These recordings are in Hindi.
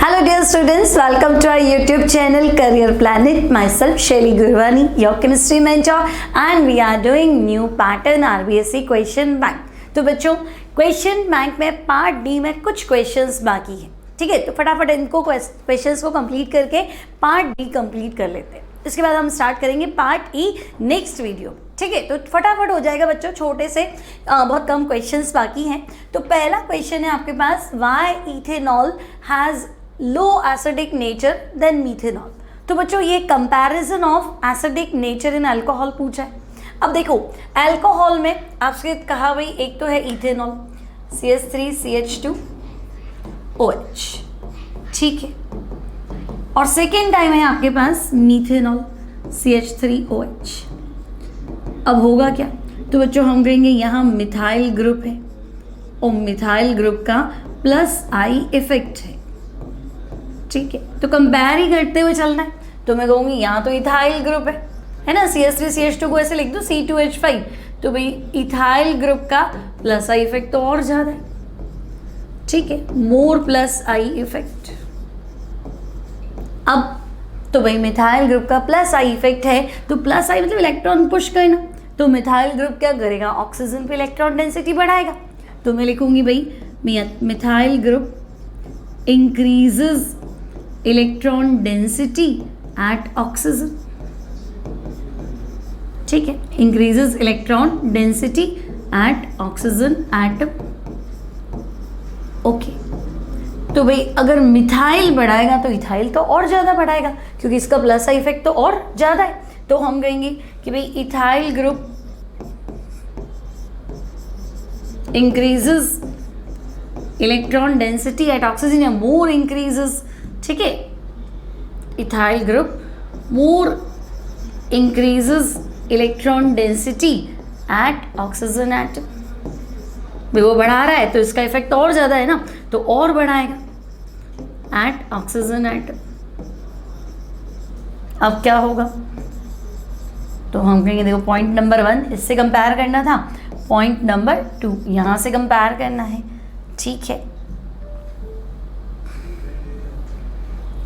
Hello dear students, welcome to our YouTube channel Career Planet. Myself Shelly Gurwani, your chemistry mentor, and we are doing new pattern RBSc question bank. तो बच्चों क्वेश्चन बैंक में पार्ट डी में कुछ क्वेश्चंस बाकी हैं, ठीक है। तो फटाफट इनको क्वेश्चंस को कंप्लीट करके पार्ट डी कंप्लीट कर लेते हैं। इसके बाद हम स्टार्ट करेंगे पार्ट ई नेक्स्ट वीडियो, ठीक है। तो फटाफट हो जाएगा बच्चों, छोटे से बहुत कम क्वेश्चंस बाकी हैं। तो पहला क्वेश्चन है आपके पास, why ethanol has low acidic nature than methanol. तो बच्चों ये comparison of acidic nature in alcohol पूछा है। अब देखो अल्कोहल में आपसे कहा भाई एक तो है इथेनॉल CH3CH2OH, ठीक है, और सेकेंड टाइम है आपके पास मीथेनॉल CH3OH। अब होगा क्या, तो बच्चों हम कहेंगे यहाँ मिथाइल ग्रुप है और मिथाइल ग्रुप का प्लस आई इफेक्ट है, ठीक है। तो कंपेयर ही करते हुए चलना है। तो मैं कहूँगी यहाँ तो इथाइल ग्रुप है ना, CH3CH2 को ऐसे लिख दो C2H5, तो भाई इथाइल ग्रुप का प्लस आई इफेक्ट तो और ज़्यादा है, ठीक है, मोर प्लस आई इफेक्ट। अब तो भाई मिथाइल ग्रुप का प्लस आई इफेक्ट है, तो प्लस आई मतलब इलेक्ट्रॉन पुश करना, तो मिथाइल ग्रुप क्या करेगा, ऑक्सीजन पे इलेक्ट्रॉन डेंसिटी बढ़ाएगा। तो मैं लिखूंगी भाई methyl group increases electron density eight oxygen, ठीक है, increases electron density eight oxygen atom, okay. तो भाई अगर मिथाइल बढ़ाएगा तो इथाइल तो और ज़्यादा बढ़ाएगा, क्योंकि इसका प्लस आई इफेक्ट तो और ज़्यादा है। तो हम कहेंगे कि भाई ethyl group increases electron density eight oxygen या मोर इंक्रीजेस, ठीक है, इथाइल ग्रुप मोर increases electron density eight oxygen atom. वो बढ़ा रहा है तो इसका इफेक्ट और ज़्यादा है ना, तो और बढ़ाएगा एट ऑक्सीजन एटम। अब क्या होगा, तो हम कहेंगे देखो पॉइंट नंबर 1 इससे कंपेयर करना था, पॉइंट नंबर 2 यहाँ से कंपेयर करना है, ठीक है।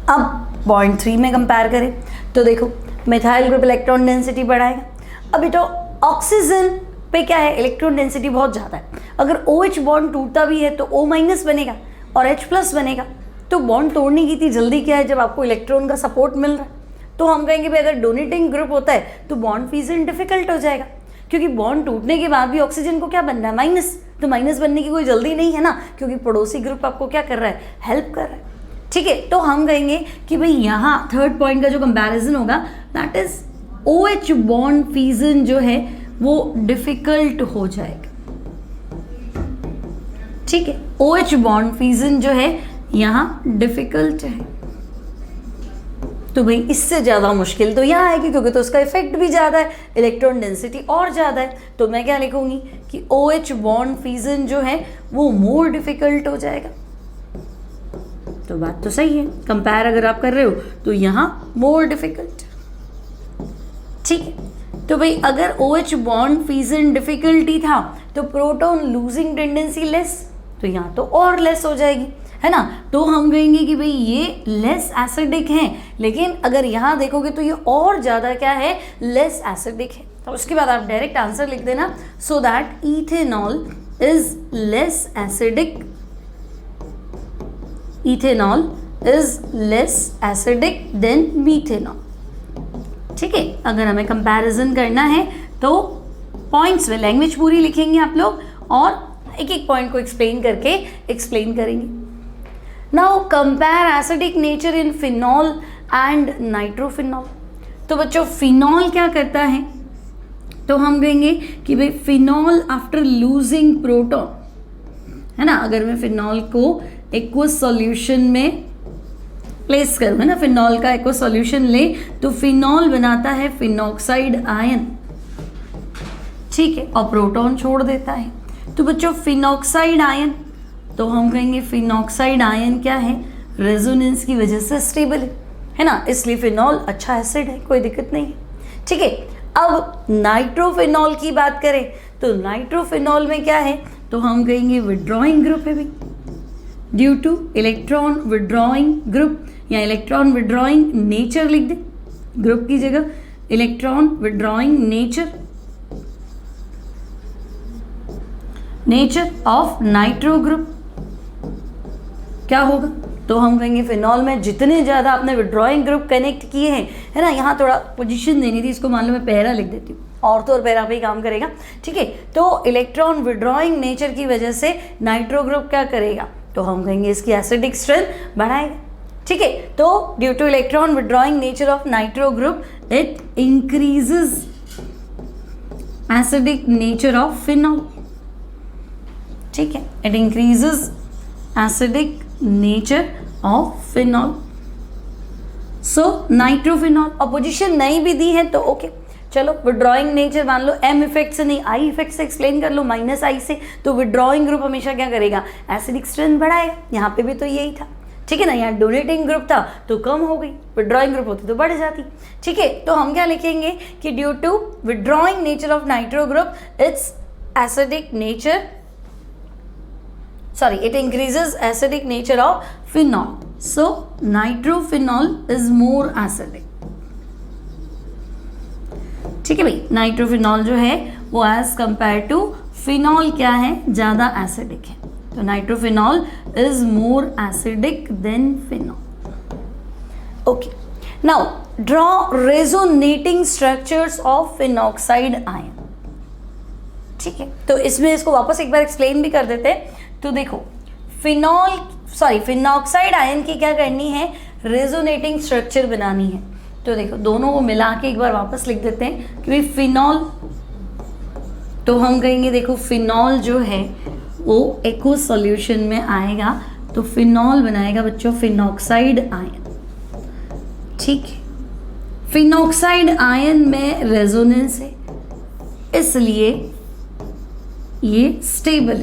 अब पॉइंट 3 में कंपेयर करें तो देखो मिथाइल ग्रुप इलेक्ट्रॉन डेंसिटी बढ़ाएगा। अभी तो ऑक्सीजन पे क्या है, इलेक्ट्रॉन डेंसिटी बहुत ज़्यादा है। अगर OH बॉन्ड टूटता भी है तो O- बनेगा और H+ बनेगा। तो बॉन्ड तोड़ने की इतनी जल्दी क्या है जब आपको इलेक्ट्रॉन का सपोर्ट मिल रहा है। तो हम कहेंगे भाई अगर डोनेटिंग ग्रुप होता है तो बॉन्ड फ्यूजन डिफिकल्ट हो जाएगा, क्योंकि बॉन्ड टूटने के बाद भी ऑक्सीजन को क्या बनना है, माइनस। तो माइनस बनने की कोई जल्दी नहीं है ना, क्योंकि पड़ोसी ग्रुप आपको क्या कर रहा है, हेल्प कर रहा है, ठीक है। तो हम कहेंगे कि भाई यहाँ थर्ड पॉइंट का जो कंपैरिजन होगा that is OH bond fusion जो है वो डिफिकल्ट हो जाएगा, ठीक है। OH बॉन्ड फ्यूजन जो है यहाँ डिफिकल्ट है, तो भाई इससे ज़्यादा मुश्किल तो यहाँ आएगी, क्योंकि तो उसका इफेक्ट भी ज़्यादा है, इलेक्ट्रॉन डेंसिटी और ज़्यादा है। तो मैं क्या लिखूंगी कि OH बॉन्ड फ्यूजन जो है वो मोर डिफिकल्ट हो जाएगा। तो बात तो सही है, कंपेयर अगर आप कर रहे हो तो यहाँ मोर डिफिकल्ट, ठीक है। तो भाई अगर OH बॉन्ड फ्यूजन डिफिकल्टी था तो प्रोटॉन लूजिंग टेंडेंसी लेस, तो यहाँ तो और लेस हो जाएगी, है ना। तो हम कहेंगे कि भाई ये लेस एसिडिक हैं, लेकिन अगर यहाँ देखोगे तो ये और ज़्यादा क्या है, लेस एसिडिक है। तो उसके बाद आप डायरेक्ट आंसर लिख देना, so that ethanol is less acidic, ethanol is less acidic then methanol, ठीक है। अगर हमें कंपैरिजन करना है तो पॉइंट्स में लैंग्वेज पूरी लिखेंगे आप लोग और एक एक पॉइंट को एक्सप्लेन करके एक्सप्लेन करेंगे। Now compare acidic nature in phenol and nitrophenol. तो बच्चों फिनॉल क्या करता है, तो हम कहेंगे कि भाई फिनॉल आफ्टर लूजिंग प्रोटॉन, है ना, अगर मैं फिनॉल को एक्वस सॉल्यूशन में प्लेस करूँ, है ना, फिनॉल का एक्वस सॉल्यूशन ले तो फिनॉल बनाता है फिनॉक्साइड आयन, ठीक है, और प्रोटॉन छोड़ देता है। तो बच्चों फिनॉक्साइड आयन, तो हम कहेंगे फिनॉक्साइड आयन क्या है, रेजोनेंस की वजह से स्टेबल है ना, इसलिए फिनॉल अच्छा एसिड है, कोई दिक्कत नहीं है, ठीक है। अब नाइट्रोफिनॉल की बात करें तो नाइट्रोफिनॉल में क्या है, तो हम कहेंगे विड्रॉइंग ग्रुप है भाई, due two electron withdrawing group या इलेक्ट्रॉन विड्रॉइंग नेचर लिख दे, ग्रुप की जगह electron withdrawing nature of nitro group क्या होगा, तो हम कहेंगे फिनॉल में जितने ज़्यादा आपने विड्रॉइंग ग्रुप कनेक्ट किए हैं, है ना, यहाँ थोड़ा पोजीशन देनी थी इसको, मान लो मैं पैरा लिख देती हूँ, ऑर्थो और पैरा पे ही काम करेगा, ठीक है। तो इलेक्ट्रॉन विड्रॉइंग नेचर की वजह से नाइट्रो ग्रुप क्या करेगा, तो हम कहेंगे इसकी एसिडिक स्ट्रेंथ बढ़ाएगा, ठीक है। तो due two electron withdrawing nature of nitro group it increases acidic nature of phenol, ठीक है, it increases acidic nature of phenol. So nitrophenol, opposition नहीं भी दी है तो ओके, चलो विड्रॉइंग नेचर मान लो एम इफेक्ट से नहीं आई इफेक्ट से एक्सप्लेन कर लो, माइनस आई से, तो विड्रॉइंग ग्रुप हमेशा क्या करेगा, एसिडिक स्ट्रेंथ बढ़ाएगा, यहाँ पे भी तो यही था, ठीक है ना, यहाँ डोनेटिंग ग्रुप था तो कम हो गई, विड्रॉइंग ग्रुप होती तो बढ़ जाती, ठीक है। तो हम क्या लिखेंगे कि due to withdrawing nature of nitro group its acidic nature, sorry, it increases acidic nature of phenol. So nitrophenol is more acidic. ठीक है भाई, नाइट्रोफिनॉल जो है वो एज कंपेयर टू फिनॉल क्या है, ज़्यादा एसिडिक है, तो nitrophenol is more acidic then phenol. Okay, now draw resonating structures of phenoxide ion, ठीक है। तो इसमें इसको वापस एक बार एक्सप्लेन भी कर देते हैं। तो देखो फिनॉक्साइड आयन की क्या करनी है, रेजोनेटिंग स्ट्रक्चर बनानी है। तो देखो दोनों को मिला के एक बार वापस लिख देते हैं कि फिनॉल, तो हम कहेंगे देखो फिनॉल जो है वो एक्व सॉल्यूशन में आएगा तो फिनॉल बनाएगा बच्चों फिनॉक्साइड आयन, ठीक है। फिनॉक्साइड आयन में रेजोनेंस है इसलिए ये स्टेबल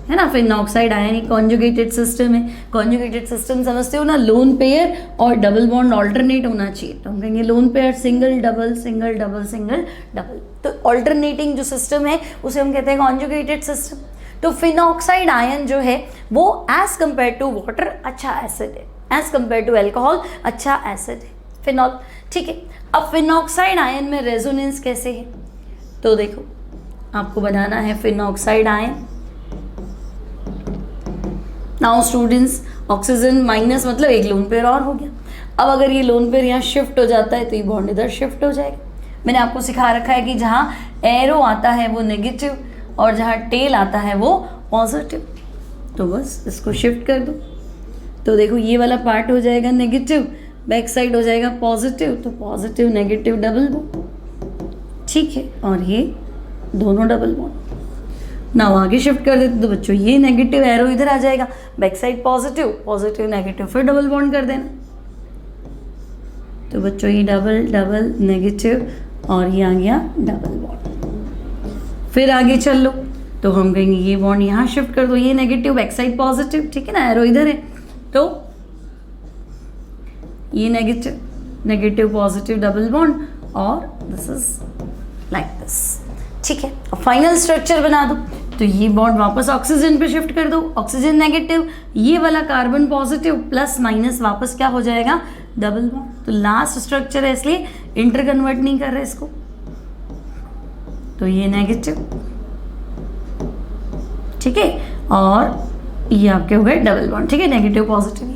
है ना, फिनॉक्साइड आयन एक कॉन्जुगेटेड सिस्टम है, कॉन्जुगेटेड सिस्टम समझते हो ना, लोन पेयर और डबल बॉन्ड ऑल्टरनेट होना चाहिए, तो हम कहेंगे lone pair single double single double single double, तो ऑल्टरनेटिंग जो सिस्टम है उसे हम कहते हैं कॉन्जुगेटेड सिस्टम। तो फिनॉक्साइड आयन जो है वो एज कंपेयर टू वाटर अच्छा एसिड है, एज कंपेयर टू एल्कोहल अच्छा एसिड है फिनॉल, ठीक है। अब फिनॉक्साइड आयन में रेजोनेंस कैसे है, तो देखो आपको बनाना है phenoxide ion. Now students, oxygen minus मतलब एक लोन पेयर और हो गया। अब अगर ये लोन पेयर यहाँ शिफ्ट हो जाता है तो ये बॉन्ड इधर शिफ्ट हो जाएगा। मैंने आपको सिखा रखा है कि जहाँ एरो आता है वो नेगेटिव और जहाँ टेल आता है वो पॉजिटिव, तो बस इसको शिफ्ट कर दो, तो देखो ये वाला पार्ट हो जाएगा नेगेटिव, बैक साइड हो जाएगा पॉजिटिव, तो पॉजिटिव नेगेटिव डबल बॉन्ड, ठीक है, और ये दोनों डबल बॉन्ड। ना आगे शिफ्ट कर देते तो बच्चों ये नेगेटिव एरो इधर आ जाएगा, back side positive, positive negative, फिर डबल बॉन्ड कर देना, तो बच्चों ये डबल डबल नेगेटिव और ये आ गया डबल बॉन्ड। फिर आगे चल लो तो हम कहेंगे ये बॉन्ड यहाँ शिफ्ट कर दो, ये नेगेटिव बैक साइड पॉजिटिव, ठीक है ना, एरो इधर है, तो ये negative negative positive double bond और दिस इज लाइक दिस, ठीक है। अब फाइनल स्ट्रक्चर बना दो, तो ये बॉन्ड वापस ऑक्सीजन पे शिफ्ट कर दो, ऑक्सीजन नेगेटिव, ये वाला कार्बन पॉजिटिव, प्लस माइनस वापस क्या हो जाएगा डबल बॉन्ड, तो लास्ट स्ट्रक्चर है इसलिए इंटर कन्वर्ट नहीं कर रहे इसको, तो ये नेगेटिव, ठीक है, और ये आपके हो गए डबल बॉन्ड, ठीक है, नेगेटिव पॉजिटिव।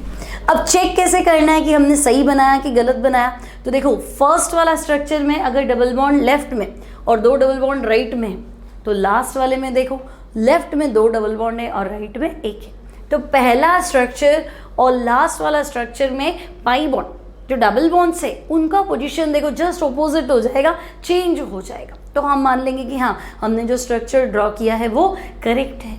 अब चेक कैसे करना है कि हमने सही बनाया कि गलत बनाया, तो देखो फर्स्ट वाला स्ट्रक्चर में अगर डबल बॉन्ड लेफ्ट में और दो डबल बॉन्ड राइट में है, तो लास्ट वाले में देखो लेफ्ट में दो डबल बॉन्ड है और राइट में एक है, तो पहला स्ट्रक्चर और लास्ट वाला स्ट्रक्चर में पाई बॉन्ड जो डबल बॉन्ड्स है उनका पोजीशन देखो जस्ट ऑपोजिट हो जाएगा, चेंज हो जाएगा, तो हम मान लेंगे कि हाँ हमने जो स्ट्रक्चर ड्रॉ किया है वो करेक्ट है।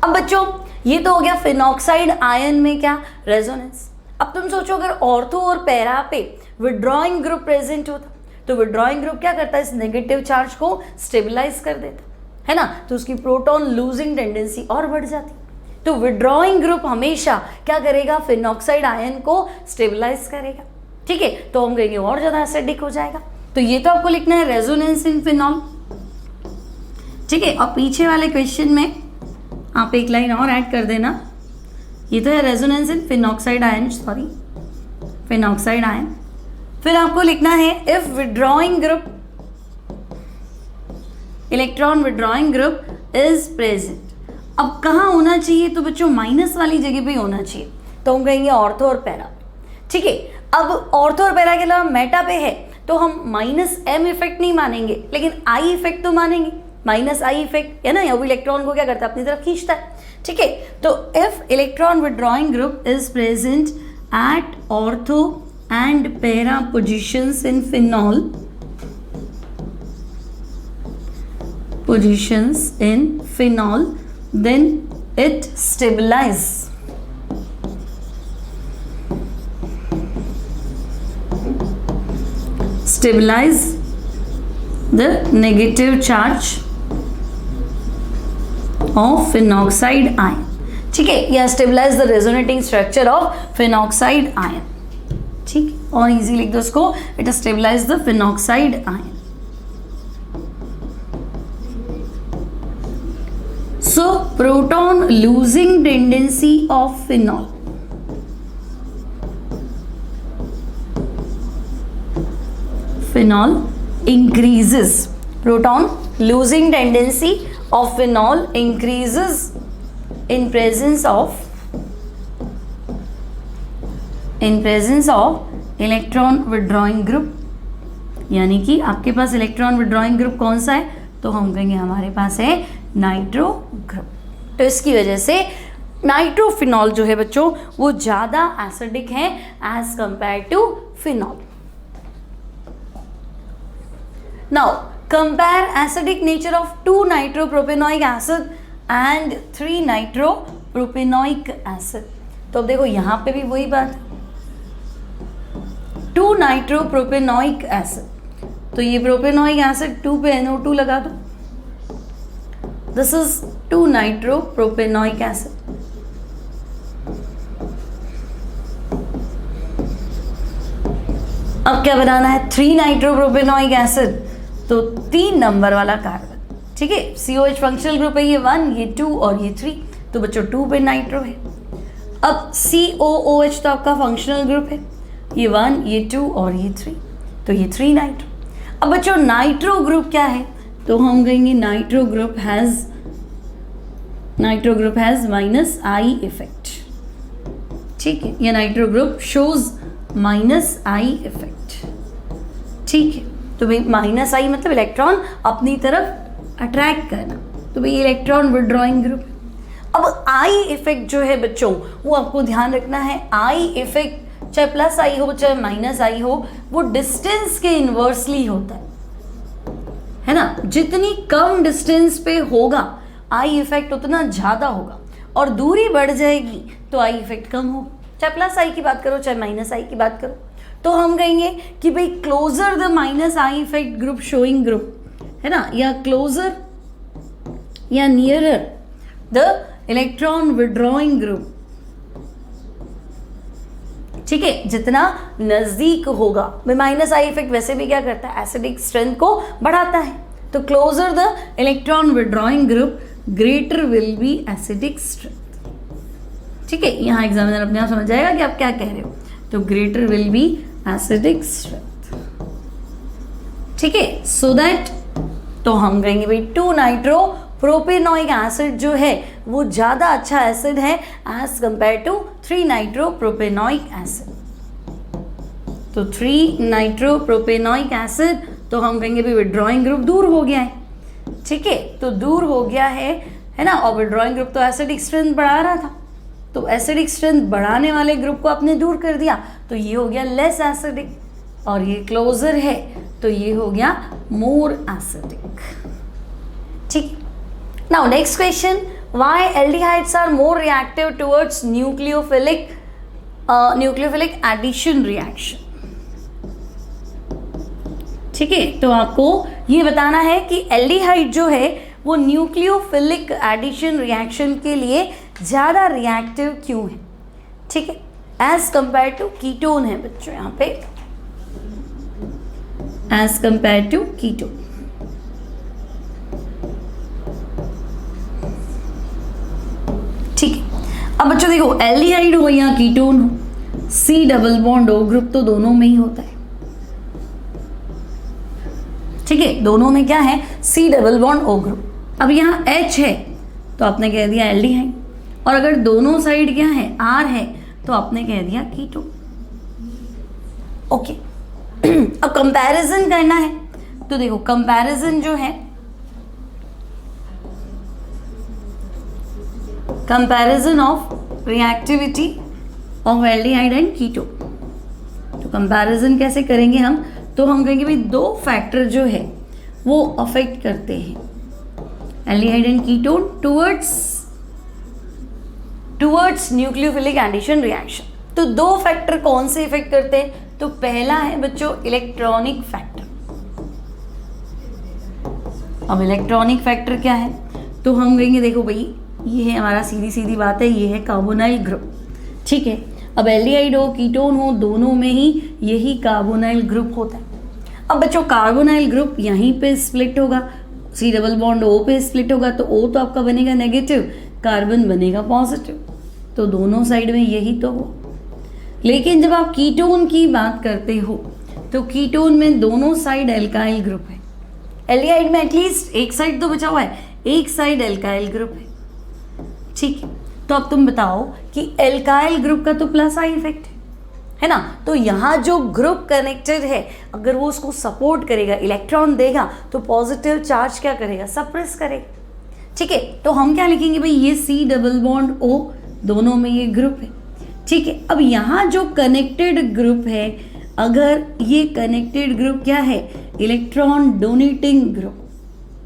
अब बच्चों ये तो हो गया फिनॉक्साइड आयन में क्या रेजोनेंस। अब तुम सोचो अगर ऑर्थो और पैरा पे विड्रॉइंग ग्रुप प्रेजेंट होता तो विड्रॉइंग ग्रुप क्या करता है, इस नेगेटिव चार्ज को स्टेबलाइज कर देता है ना, तो उसकी प्रोटॉन लूजिंग टेंडेंसी और बढ़ जाती, तो विड्रॉइंग ग्रुप हमेशा क्या करेगा फिनॉक्साइड आयन को स्टेबलाइज करेगा, ठीक है, तो हम कहेंगे और ज़्यादा एसिडिक हो जाएगा। तो ये तो आपको लिखना है रेजोनेंस इन फिनॉल, ठीक है। और पीछे वाले क्वेश्चन में आप एक लाइन और ऐड कर देना ये तो है resonance in phenoxide ion, sorry phenoxide ion. फिर आपको लिखना है if withdrawing group, electron withdrawing group is present. अब कहाँ होना चाहिए, तो बच्चों माइनस वाली जगह पे होना चाहिए, तो हम कहेंगे ऑर्थो और पैरा। ठीक है, अब ऑर्थो और पैरा के अलावा मेटा पे है तो हम माइनस एम इफेक्ट नहीं मानेंगे, लेकिन आई इफेक्ट तो मानेंगे। माइनस आई इफेक्ट है ना, या वो इलेक्ट्रॉन को क्या करता है, अपनी तरफ खींचता है। ठीक है, तो if electron withdrawing group is present at ortho and para positions in phenol, positions in phenol, then it stabilize the negative charge of phenoxide ion. ठीक है, या stabilize the resonating structure of phenoxide ion. ठीक, और easy लिख दो उसको, it stabilize the phenoxide ion. So proton losing tendency of phenol, phenol increases, proton losing tendency of phenol increases in presence of electron withdrawing group। यानी कि आपके पास इलेक्ट्रॉन विड्रॉइंग ग्रुप कौन सा है, तो हम कहेंगे हमारे पास है नाइट्रो ग्रुप। तो इसकी वजह से नाइट्रोफिनॉल जो है बच्चों वो ज़्यादा एसिडिक है as compare to phenol. Now compare acidic nature of 2 nitropropanoic acid and 3 nitropropanoic acid. तो अब देखो यहाँ पे भी वही बात, 2 नाइट्रोप्रोपेनोइक एसिड, तो ये प्रोपेनोइक एसिड 2 पे NO2 लगा दो, दिस इज 2 नाइट्रोप्रोपेनोइक एसिड। अब क्या बनाना है, 3 नाइट्रोप्रोपेनोइक एसिड, तो 3 नंबर वाला कार्बन। ठीक है, COH फंक्शनल ग्रुप है, ये 1, ये 2 और ये 3, तो बच्चों 2 पे नाइट्रो है। अब COOH तो आपका फंक्शनल ग्रुप है, ये 1, ये 2 और ये 3, तो ये 3 नाइट्रो। अब बच्चों नाइट्रो ग्रुप क्या है, तो हम कहेंगे nitro group has minus I effect. ठीक है, ये nitro group shows minus I effect. ठीक है, तो भाई माइनस आई मतलब इलेक्ट्रॉन अपनी तरफ अट्रैक्ट करना, तो भाई इलेक्ट्रॉन विड्रॉइंग ग्रुप। अब आई इफेक्ट जो है बच्चों वो आपको ध्यान रखना है, आई इफेक्ट चाहे प्लस आई हो चाहे माइनस आई हो, वो डिस्टेंस के इन्वर्सली होता है ना। जितनी कम डिस्टेंस पे होगा आई इफेक्ट उतना ज़्यादा होगा, और दूरी बढ़ जाएगी तो आई इफेक्ट कम होगा, चाहे प्लस आई की बात करो चाहे माइनस आई की बात करो। तो हम कहेंगे कि भाई closer the minus I effect group showing group है ना, या क्लोजर या nearer the electron withdrawing group. ठीक है, जितना नजदीक होगा, माइनस आई इफेक्ट वैसे भी क्या करता है, एसिडिक स्ट्रेंथ को बढ़ाता है, तो closer the electron withdrawing group greater will be acidic strength. ठीक है, यहाँ एग्जामिनर अपने आप समझ जाएगा कि आप क्या कह रहे हो, तो greater will be acidic strength. ठीक है, सो दैट तो हम कहेंगे भाई 2 नाइट्रो प्रोपेनोइक एसिड जो है वो ज़्यादा अच्छा एसिड है as compare to 3 nitro propanoic acid. तो 3 नाइट्रो प्रोपेनोइक एसिड, तो हम कहेंगे भी विड्रॉइंग ग्रुप दूर हो गया है। ठीक है, तो दूर हो गया है ना, और विड्रॉइंग ग्रुप तो एसिडिक स्ट्रेंथ बढ़ा रहा था, तो एसिडिक स्ट्रेंथ बढ़ाने वाले ग्रुप को आपने दूर कर दिया, तो ये हो गया लेस एसिडिक, और ये क्लोजर है तो ये हो गया मोर एसिडिक। ठीक, now next question, why aldehydes are more reactive towards nucleophilic addition reaction. ठीक है, तो आपको ये बताना है कि एल्डिहाइड जो है वो न्यूक्लियोफिलिक एडिशन रिएक्शन के लिए ज़्यादा रिएक्टिव क्यों है। ठीक है, एज कंपेयर टू कीटोन है बच्चों, यहाँ पे एज कंपेयर टू कीटोन। ठीक है, अब बच्चों देखो, एल्डिहाइड हो या कीटोन हो, C double bond O group तो दोनों में ही होता है, ठीक है, दोनों में क्या है, C double bond O group. अब यहाँ H है तो आपने कह दिया एल्डिहाइड, और अगर दोनों साइड क्या है, R है, तो आपने कह दिया कीटोन। ओके, अब कंपैरिजन करना है तो देखो, कंपैरिजन जो है, comparison of reactivity of aldehyde and ketone. तो कंपैरिजन कैसे करेंगे हम, तो हम कहेंगे भाई दो फैक्टर जो है वो अफेक्ट करते हैं aldehyde and ketone towards nucleophilic addition reaction. तो दो फैक्टर कौन से इफेक्ट करते हैं, तो पहला है बच्चों इलेक्ट्रॉनिक फैक्टर। अब इलेक्ट्रॉनिक फैक्टर क्या है, तो हम कहेंगे देखो भाई ये है हमारा, सीधी सीधी बात है, ये है कार्बोनाइल ग्रुप, ठीक है। अब एल्डिहाइड हो कीटोन हो, दोनों में ही यही कार्बोनाइल ग्रुप होता है। अब बच्चों कार्बोनाइल ग्रुप यहीं पे स्प्लिट होगा, C डबल बॉन्ड O पे स्प्लिट होगा, तो O तो आपका बनेगा नेगेटिव, कार्बन बनेगा पॉजिटिव, तो दोनों साइड में यही तो हो। लेकिन जब आप कीटोन की बात करते हो तो कीटोन में दोनों साइड एल्काइल ग्रुप है, एल्डिहाइड में एटलीस्ट एक साइड तो बचा हुआ है, एक साइड एल्काइल ग्रुप है, ठीक है। तो अब तुम बताओ कि एल्काइल ग्रुप का तो प्लस आई इफेक्ट है ना, तो यहाँ जो ग्रुप कनेक्टेड है अगर वो उसको सपोर्ट करेगा, इलेक्ट्रॉन देगा, तो पॉजिटिव चार्ज क्या करेगा, सप्रेस करेगा, ठीक है। तो हम क्या लिखेंगे भाई, ये C डबल बॉन्ड O, दोनों में ये ग्रुप है, ठीक है। अब यहाँ जो कनेक्टेड ग्रुप है, अगर ये कनेक्टेड ग्रुप क्या है, इलेक्ट्रॉन डोनेटिंग ग्रुप,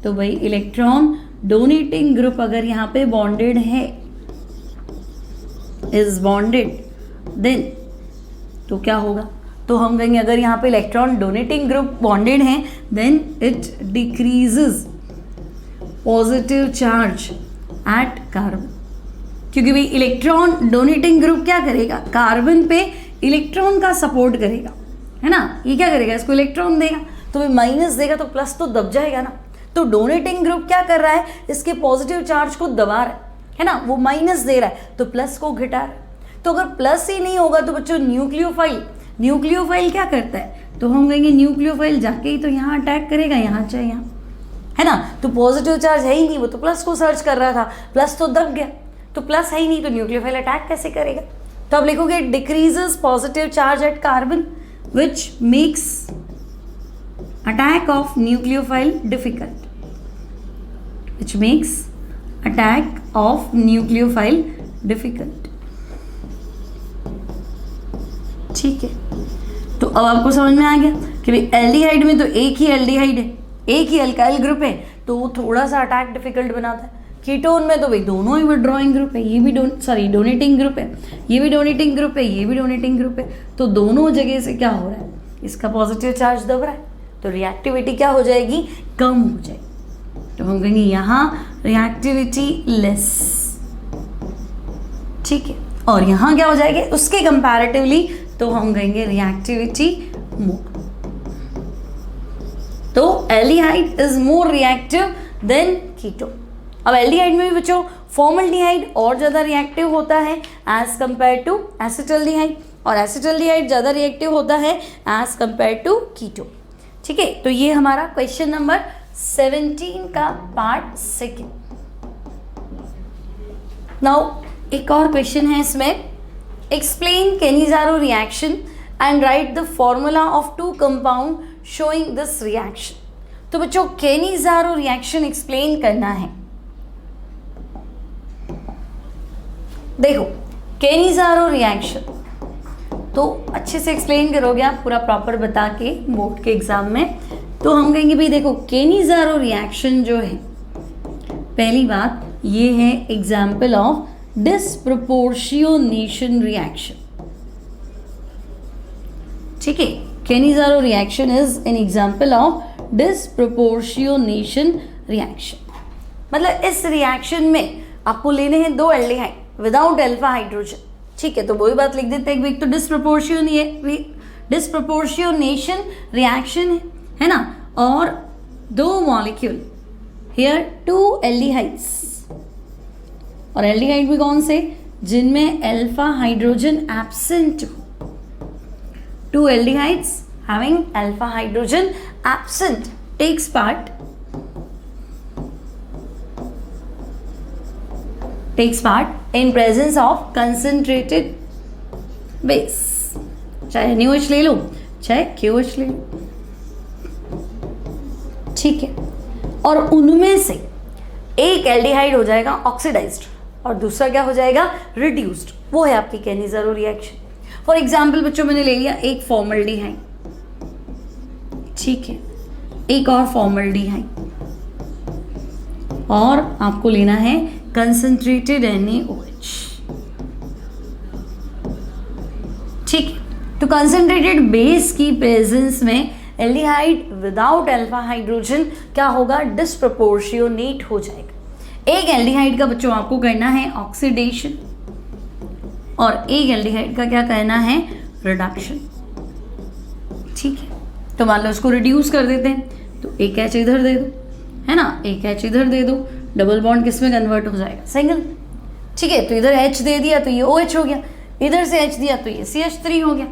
तो भाई इलेक्ट्रॉन डोनेटिंग ग्रुप अगर यहाँ पे बॉन्डेड है, इज बॉन्डेड, देन तो क्या होगा, तो हम कहेंगे अगर यहाँ पे इलेक्ट्रॉन डोनेटिंग ग्रुप बॉन्डेड है, then it decreases positive charge at carbon, क्योंकि भाई इलेक्ट्रॉन डोनेटिंग ग्रुप क्या करेगा, कार्बन पे इलेक्ट्रॉन का सपोर्ट करेगा, है ना, ये क्या करेगा, इसको इलेक्ट्रॉन देगा, तो भाई माइनस देगा तो प्लस तो दब जाएगा ना। तो डोनेटिंग ग्रुप क्या कर रहा है, इसके पॉजिटिव चार्ज को दबा रहा है ना, वो माइनस दे रहा है तो प्लस को घटा रहा है। तो अगर प्लस ही नहीं होगा तो बच्चों न्यूक्लियोफाइल क्या करता है, तो हम कहेंगे न्यूक्लियोफाइल जाके ही तो यहाँ अटैक करेगा, यहाँ चाहे यहाँ, है ना। तो पॉजिटिव चार्ज है ही नहीं, वो तो प्लस को सर्च कर रहा था, प्लस तो दब गया, तो प्लस है ही नहीं, तो न्यूक्लियोफाइल अटैक कैसे करेगा। तो अब लिखोगे decreases positive charge at carbon which makes attack of nucleophile difficult, which makes attack of nucleophile difficult, ठीक है। तो अब आपको समझ में आ गया कि भाई एल्डिहाइड में तो एक ही एल्डिहाइड है, एक ही अल्काइल ग्रुप है, तो वो थोड़ा सा अटैक डिफिकल्ट बनाता है। कीटोन में तो भाई दोनों ही विड्रॉइंग ग्रुप है, ये भी डोनेटिंग ग्रुप है, ये भी डोनेटिंग ग्रुप है, ये भी डोनेटिंग ग्रुप है, तो दोनों जगह से क्या हो रहा है, इसका पॉजिटिव चार्ज दब रहा है, तो रिएक्टिविटी क्या हो जाएगी, कम हो जाएगी। तो हम कहेंगे यहाँ रिएक्टिविटी लेस, ठीक है, और यहाँ क्या हो जाएगी उसके कंपैरेटिवली, तो हम कहेंगे रिएक्टिविटी मोर। तो aldehyde is more reactive than ketone. अब एल्डिहाइड में भी बच्चों फॉर्मल्डिहाइड और ज़्यादा रिएक्टिव होता है एज कंपेयर टू एसिटल्डिहाइड, और एसिटल्डिहाइड ज़्यादा रिएक्टिव होता है एज कंपेयर टू कीटोन, ठीक है। तो ये हमारा क्वेश्चन नंबर 17 का पार्ट सेकेंड। नाउ एक और क्वेश्चन है इसमें, explain Cannizzaro reaction and write the formula of two compound showing this reaction. तो बच्चों केनिज़ारो रिएक्शन एक्सप्लेन करना है। देखो केनिज़ारो रिएक्शन तो अच्छे से एक्सप्लेन करोगे आप पूरा प्रॉपर बता के बोर्ड के एग्जाम में, तो हम कहेंगे भाई देखो केनिज़ारो रिएक्शन जो है, पहली बात ये है एग्जाम्पल ऑफ डिस्प्रपोर्शियोनेशन रिएक्शन, ठीक है। Cannizzaro reaction is an example of disproportionation reaction, मतलब इस रिएक्शन में आपको लेने हैं दो एल्डिहाइड विदाउट अल्फा हाइड्रोजन, ठीक है। तो वही बात लिख देते हैं, एक तो डिस्प्रपोर्शियोनेशन रिएक्शन है ना, और दो मॉलिक्यूल हियर टू एल्डिहाइड्स, और एल्डिहाइड भी कौन से, जिनमें अल्फा हाइड्रोजन एब्सेंट हो. 2 aldehydes having alpha hydrogen absent takes part in presence of concentrated base. चाहे NaOH ले लो चाहे KOH ले लो, ठीक है. और उनमें से एक एल्डिहाइड हो जाएगा ऑक्सीडाइज्ड और दूसरा क्या हो जाएगा, रिड्यूस्ड. वो है आपकी कैनिज़ारो रिएक्शन. फॉर एग्जाम्पल बच्चों मैंने ले लिया एक फॉर्मल्डिहाइड, ठीक है, एक और फॉर्मल्डिहाइड, और आपको लेना है कंसंट्रेटेड NaOH, ठीक है. तो कंसंट्रेटेड बेस की प्रेजेंस में एल्डिहाइड विदाउट अल्फा हाइड्रोजन क्या होगा, डिस्प्रपोर्शियोनेट हो जाएगा. एक एल्डिहाइड का बच्चों आपको करना है ऑक्सीडेशन और एक एल्डिहाइड का क्या करना है, रिडक्शन, ठीक है. तो मान लो इसको रिड्यूस कर देते हैं, तो एक H इधर दे दो, है ना, एक H इधर दे दो, डबल बॉन्ड किस में कन्वर्ट हो जाएगा, सिंगल, ठीक है. तो इधर H दे दिया तो ये OH हो गया, इधर से H दिया तो ये CH3 हो गया.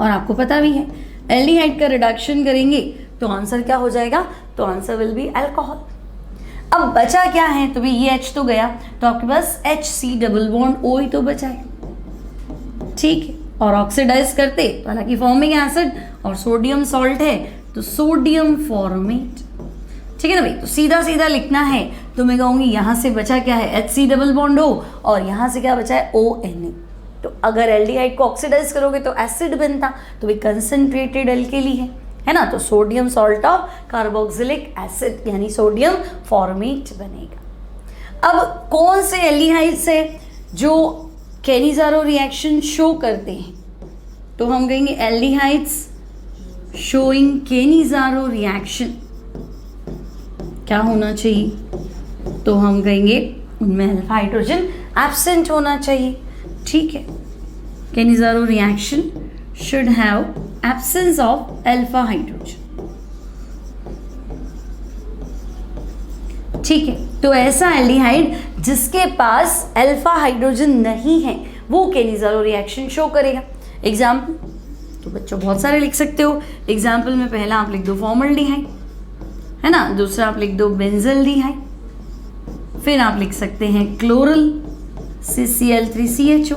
और आपको पता भी है एल्डिहाइड का रिडक्शन करेंगे तो आंसर क्या हो जाएगा, तो आंसर विल बी अल्कोहल. अब बचा क्या है, तो भाई ये H तो गया, तो आपके पास HC डबल बॉन्ड O ही तो बचा है, ठीक है. और ऑक्सीडाइज करते तो हालांकि फॉर्मिक एसिड और सोडियम सॉल्ट है तो सोडियम फॉर्मेट, ठीक है ना भाई. तो सीधा सीधा लिखना है तो मैं कहूँगी यहाँ से बचा क्या है, HC डबल बॉन्ड O और यहाँ से क्या बचा है, ONA. तो अगर एल्डिहाइड को ऑक्सीडाइज करोगे तो एसिड बनता, तो भाई कंसंट्रेटेड अल्केली है ना, तो sodium salt of carboxylic acid यानी सोडियम फॉर्मेट बनेगा. अब कौन से एल्डिहाइड से जो कैनिज़ारो रिएक्शन शो करते हैं, तो हम कहेंगे एल्डिहाइड्स शोइंग कैनिज़ारो रिएक्शन क्या होना चाहिए, तो हम कहेंगे उनमें अल्फा हाइड्रोजन एब्सेंट होना चाहिए, ठीक है. Cannizzaro reaction should have absence of alpha hydrogen, ठीक है. तो ऐसा एल्डिहाइड जिसके पास अल्फा हाइड्रोजन नहीं है वो कैनिज़ारो रिएक्शन शो करेगा. एग्जाम्पल तो बच्चों बहुत सारे लिख सकते हो. एग्जाम्पल में पहला आप लिख दो फॉर्मल्डिहाइड, है ना, दूसरा आप लिख दो बेंजल्डिहाइड, फिर आप लिख सकते हैं क्लोरल CCl3CHO,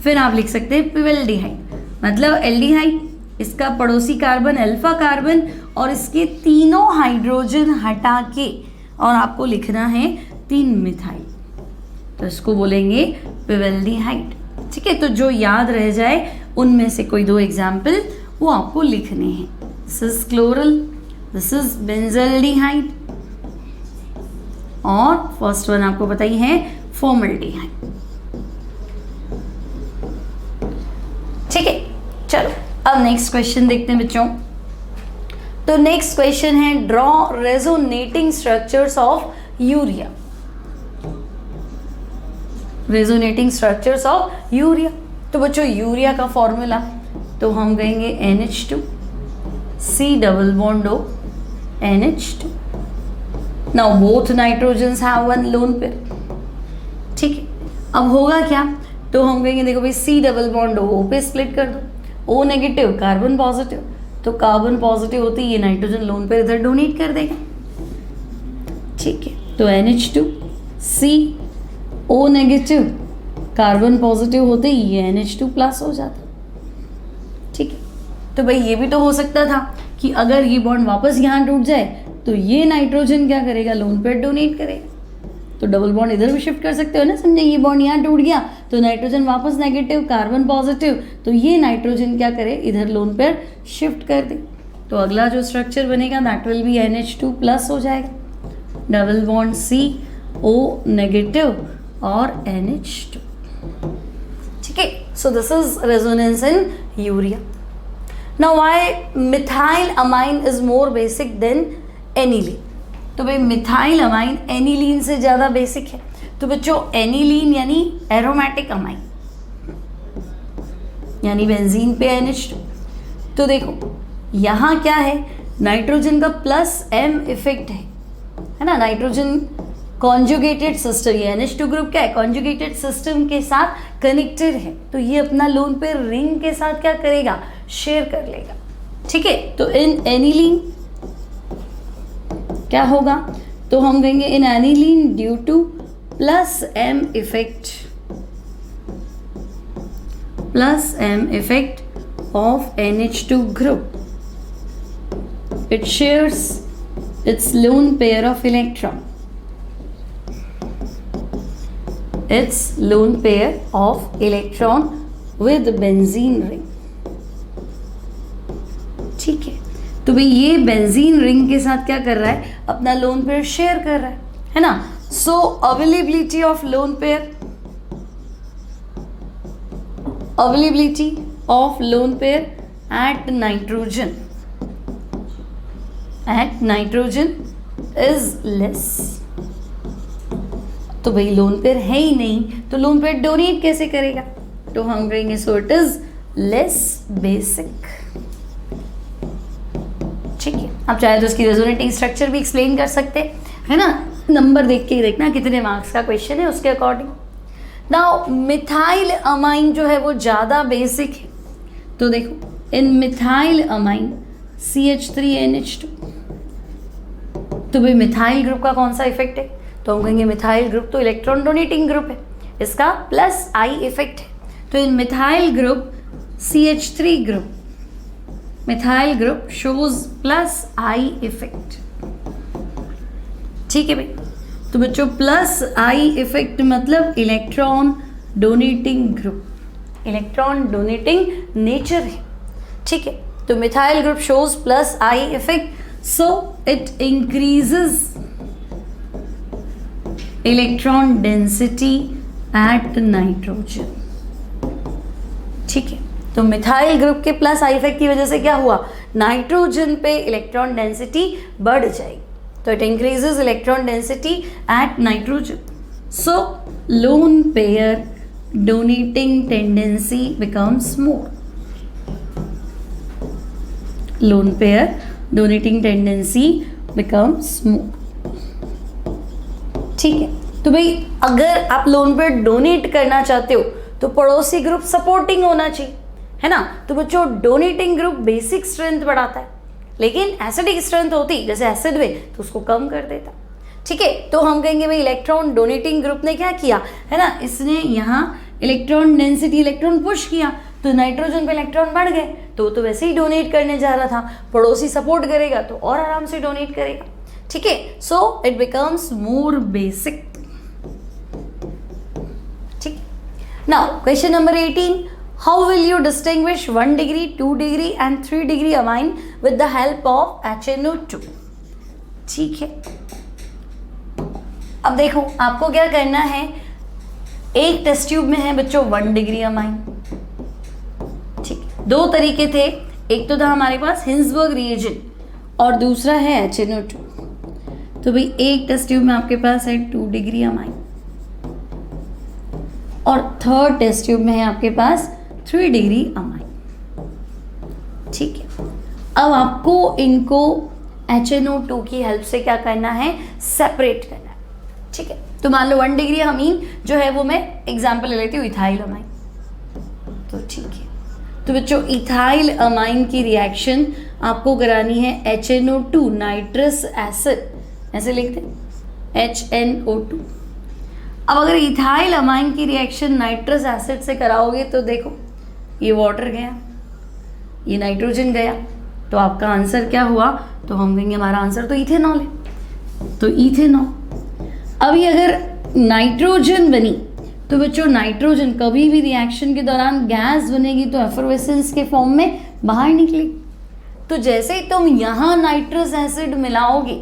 फिर आप लिख सकते हैं पिवेल्डिहाइड. मतलब एल्डिहाइड, इसका पड़ोसी कार्बन अल्फा कार्बन और इसके तीनों हाइड्रोजन हटा के और आपको लिखना है 3 मिथाइल, तो इसको बोलेंगे पिवेल्डिहाइड, ठीक है. तो जो याद रह जाए उनमें से कोई 2 एग्जाम्पल वो आपको लिखने हैं. This is chloral, this is benzaldehyde और फर्स्ट वन आपको पता ही है फॉर्मल्डिहाइड, ठीक है. चलो अब नेक्स्ट क्वेश्चन देखते हैं बच्चों. तो नेक्स्ट क्वेश्चन है draw resonating structures of urea. Resonating structures of urea, तो बच्चों यूरिया का फॉर्मूला तो हम कहेंगे NH2 C double bond O NH2. Now both nitrogens have one lone pair, ठीक है. अब होगा क्या, तो हम कहेंगे देखो भाई C डबल बॉन्ड O पे स्प्लिट कर दो, O नेगेटिव कार्बन पॉजिटिव, तो कार्बन पॉजिटिव होती है ये नाइट्रोजन लोन पेयर इधर डोनेट कर देगा, ठीक है. तो NH2 C O negative carbon positive होते ही ये NH2 प्लस हो जाता, ठीक है. तो भाई ये भी तो हो सकता था कि अगर ये बॉन्ड वापस यहाँ टूट जाए तो ये नाइट्रोजन क्या करेगा, लोन पेयर डोनेट करेगा, तो डबल बॉन्ड इधर भी शिफ्ट कर सकते हो ना. समझे, ये बॉन्ड यहाँ टूट गया तो नाइट्रोजन वापस नेगेटिव कार्बन पॉजिटिव, तो ये नाइट्रोजन क्या करे, इधर लोन पेयर शिफ्ट कर दे. तो अगला जो स्ट्रक्चर बनेगा that will be NH2 plus हो जाएगा, double bond C O negative और NH2, ठीक है. So this is resonance in urea. Now why methyl amine is more basic than aniline. तो भाई मिथाइल अमाइन एनिलीन से ज़्यादा बेसिक है. तो बच्चों एनिलीन यानी एरोमेटिक अमाइन यानी बेंजीन पे NH2. तो देखो यहाँ क्या है, नाइट्रोजन का प्लस M इफेक्ट है ना, नाइट्रोजन कॉन्जुगेटेड सिस्टम, ये NH2 ग्रुप क्या है, कॉन्जुगेटेड सिस्टम के साथ कनेक्टेड है, तो ये अपना लोन पेयर रिंग के साथ क्या करेगा, शेयर कर लेगा। ठीक है, तो इन एनिलीन क्या होगा, तो हम कहेंगे in aniline due to plus M effect of NH2 group, it shares its lone pair of electron, with benzene ring। ठीक है, तो भाई ये बेंजीन रिंग के साथ क्या कर रहा है, अपना लोन पेयर शेयर कर रहा है ना। So availability of lone pair, at nitrogen is less। तो भाई लोन पेयर है ही नहीं, तो लोन पेयर डोनेट कैसे करेगा, तो हम कहेंगे so it is less basic. ठीक है, आप चाहे तो उसकी रेजोनेटिंग स्ट्रक्चर भी एक्सप्लेन कर सकते है ना, नंबर देख के ही देखना कितने मार्क्स का क्वेश्चन है उसके अकॉर्डिंग। नाउ मिथाइल अमाइन जो है वो ज़्यादा बेसिक है, तो देखो इन मिथाइल अमाइन CH3NH2, तो भाई मिथाइल ग्रुप का कौन सा इफेक्ट है, तो हम कहेंगे मिथाइल ग्रुप तो इलेक्ट्रॉन डोनेटिंग ग्रुप है, इसका प्लस I इफेक्ट है, तो in methyl group CH3 group, methyl group shows plus I effect. ठीक है भाई, तो बच्चों प्लस I इफेक्ट मतलब electron donating group, electron donating nature है। ठीक है, तो methyl group shows plus I effect, so it increases electron density at nitrogen. ठीक है, तो मिथाइल ग्रुप के प्लस I इफेक्ट की वजह से क्या हुआ, नाइट्रोजन पे इलेक्ट्रॉन डेंसिटी बढ़ जाएगी, तो it increases electron density at nitrogen, so lone pair donating tendency becomes more, lone pair donating tendency becomes more. ठीक है, तो भाई अगर आप लोन पेयर डोनेट करना चाहते हो तो पड़ोसी ग्रुप सपोर्टिंग होना चाहिए, है ना। तो बच्चों डोनेटिंग ग्रुप बेसिक स्ट्रेंथ बढ़ाता है, लेकिन एसिडिक स्ट्रेंथ होती जैसे एसिड में तो उसको कम कर देता। ठीक है, तो हम कहेंगे भाई इलेक्ट्रॉन डोनेटिंग ग्रुप ने क्या किया, है ना, इसने यहाँ इलेक्ट्रॉन डेंसिटी, इलेक्ट्रॉन पुश किया, तो नाइट्रोजन पे इलेक्ट्रॉन बढ़ गए, तो वैसे ही डोनेट करने जा रहा था, पड़ोसी सपोर्ट करेगा तो और आराम से डोनेट करेगा। ठीक है, so it becomes more basic. ठीक, now question number 18, how will you distinguish 1 degree, 2 degree and 3 degree amine with the help of HNO2? ठीक है, अब देखो आपको क्या करना है, एक टेस्ट ट्यूब में है बच्चों 1 डिग्री अमाइन। ठीक, दो तरीके थे, एक तो था हमारे पास हिंसबर्ग रिएजेंट और दूसरा है HNO2। तो भाई एक टेस्ट ट्यूब में आपके पास है 2 डिग्री अमाइन और थर्ड टेस्ट ट्यूब में है आपके पास 3 डिग्री अमाइन। ठीक है, अब आपको इनको HNO2 की हेल्प से क्या करना है, सेपरेट करना है। ठीक है, तो मान लो 1 डिग्री अमीन जो है वो मैं एग्जांपल ले लेती हूँ इथाइल अमाइन। तो ठीक है, तो बच्चों इथाइल अमाइन की रिएक्शन आपको करानी है HNO2 नाइट्रस एसिड, ऐसे लिखते हैं HNO2। अब अगर इथाइल अमाइन की रिएक्शन नाइट्रस एसिड से कराओगे तो देखो ये वाटर गया, ये नाइट्रोजन गया, तो आपका आंसर क्या हुआ, तो हम कहेंगे हमारा आंसर तो इथेनॉल है, तो इथेनॉल। अभी अगर नाइट्रोजन बनी तो बच्चों नाइट्रोजन कभी भी रिएक्शन के दौरान गैस बनेगी तो एफरवेसेंस के फॉर्म में बाहर निकलेगी। तो जैसे ही तुम यहाँ नाइट्रस एसिड मिलाओगे,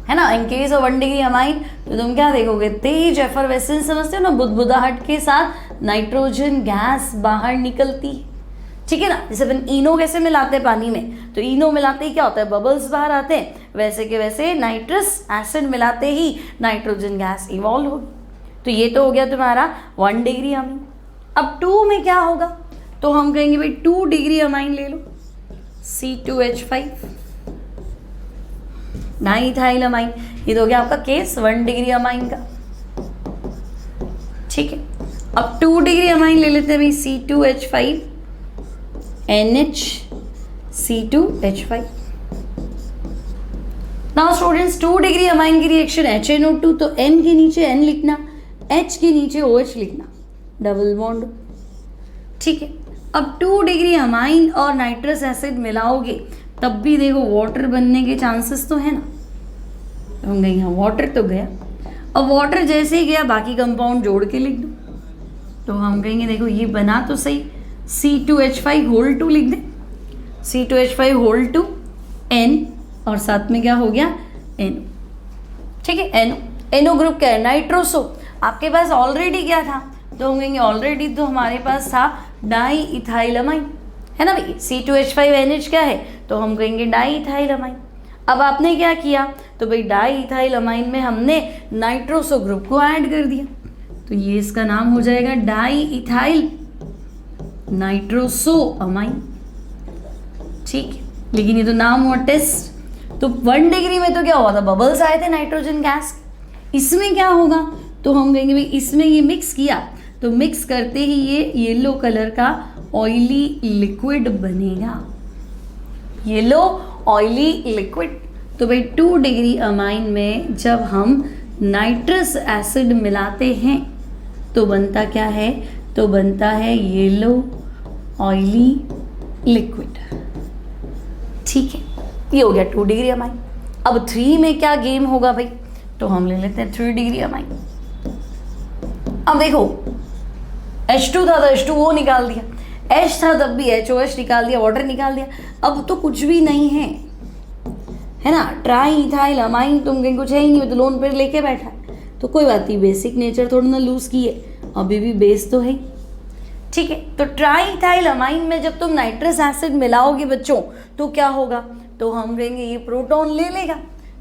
है ना, in case of 1 degree amine, तो तुम क्या देखोगे, तेज एफरवेसेंस, समझते हो ना, बुदबुदाहट के साथ नाइट्रोजन गैस बाहर निकलती है। ठीक है ना, जैसे अपन इनो कैसे मिलाते हैं पानी में, तो इनो मिलाते ही क्या होता है, बबल्स बाहर आते हैं, वैसे के वैसे नाइट्रस एसिड मिलाते ही नाइट्रोजन गैस इवॉल्व होगी। तो ये तो हो गया तुम्हारा 1 डिग्री अमाइन। अब 2 में क्या होगा, तो हम कहेंगे भाई 2 डिग्री अमाइन ले लो, C2H5 डाई इथाइल अमाइन। ये तो हो गया आपका केस 1 डिग्री अमाइन का, ठीक है। अब 2 डिग्री अमाइन ले लेते हैं भाई, C2H5 NHC2H5। Now students 2 degree amine की रिएक्शन HNO2, तो N के नीचे N लिखना, H के नीचे OH लिखना, डबल बॉन्ड, ठीक है। अब 2 डिग्री अमाइन और नाइट्रस एसिड मिलाओगे तब भी देखो वाटर बनने के चांसेस तो है ना। हम गए यहाँ वाटर तो गया, अब वाटर जैसे ही गया बाकी कंपाउंड जोड़ के लिख दो, तो हम कहेंगे देखो ये बना तो सही, C2H5 लिख दें, C2H5 N और साथ में क्या हो गया NO, ठीक है। NO ग्रुप क्या है, नाइट्रोसो। आपके पास ऑलरेडी क्या था, तो हम कहेंगे ऑलरेडी तो हमारे पास था डाई इथाइल अमाइन, है ना भाई। C2H5NH क्या है, तो हम कहेंगे डाई इथाइल अमाइन। अब आपने क्या किया, तो भाई डाई इथाइल अमाइन में हमने नाइट्रोसो ग्रुप को ऐड कर दिया, तो ये इसका नाम हो जाएगा डाई इथाइल नाइट्रोसो अमाइन, ठीक है। लेकिन ये तो नाम हुआ टेस्ट। तो 1 डिग्री में तो क्या हुआ था, बबल्स आए थे नाइट्रोजन गैस। इसमें क्या होगा, तो हम कहेंगे भाई इसमें ये मिक्स किया, तो मिक्स करते ही ये येलो कलर का ऑयली लिक्विड बनेगा, येलो ऑयली लिक्विड। तो भाई 2 डिग्री अमाइन में जब हम नाइट्रस एसिड मिलाते हैं तो बनता क्या है, तो बनता है येलो ऑयली लिक्विड, ठीक है। ये हो गया 2 डिग्री अमाइन। अब 3 में क्या गेम होगा भाई, तो हम ले लेते हैं 3 डिग्री अमाइन। अब देखो H2 था तो H2O निकाल दिया, H था तब भी HOH निकाल दिया, वाटर निकाल दिया। अब तो कुछ भी नहीं है ना, ट्राई इथाइल अमाइन तुम कहीं कुछ है ही नहीं, तो लोन पर लेके बैठा है, तो कोई बात नहीं, बेसिक नेचर थोड़ा ना लूज की है, अभी भी बेस तो है, ठीक है। तो ट्राई इथाइल अमाइन में जब तुम नाइट्रस एसिड मिलाओगे बच्चों तो क्या होगा, तो हम कहेंगे ये प्रोटॉन ले लेगा,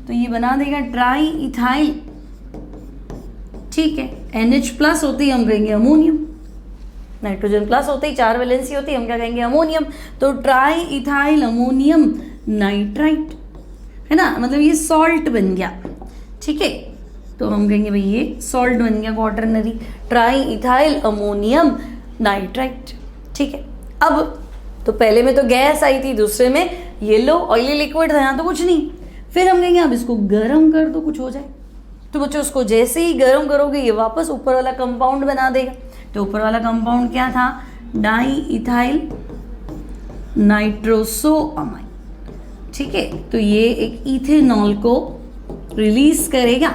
तो ये बना देगा ट्राई इथाइल, ठीक है। NH प्लस होती है हम कहेंगे अमोनियम, नाइट्रोजन प्लस होते ही 4 वैलेंसी होती है, हम क्या कहेंगे अमोनियम, तो ट्राई इथाइल अमोनियम नाइट्राइट, है ना, मतलब ये सॉल्ट बन गया, ठीक है। तो हम कहेंगे भाई ये सॉल्ट बन गया quaternary, try ethyl ammonium nitrite, ठीक है। अब तो पहले में तो गैस आई थी, दूसरे में येलो ऑयली लिक्विड था, यहाँ तो कुछ नहीं। फिर हम कहेंगे अब इसको गर्म कर दो कुछ हो जाए, तो बच्चों उसको जैसे ही गर्म करोगे ये वापस ऊपर वाला कंपाउंड बना देगा। तो ऊपर वाला कंपाउंड क्या था, डाई इथाइल नाइट्रोसो अमाइन, ठीक है। तो ये एक इथेनॉल को रिलीज करेगा,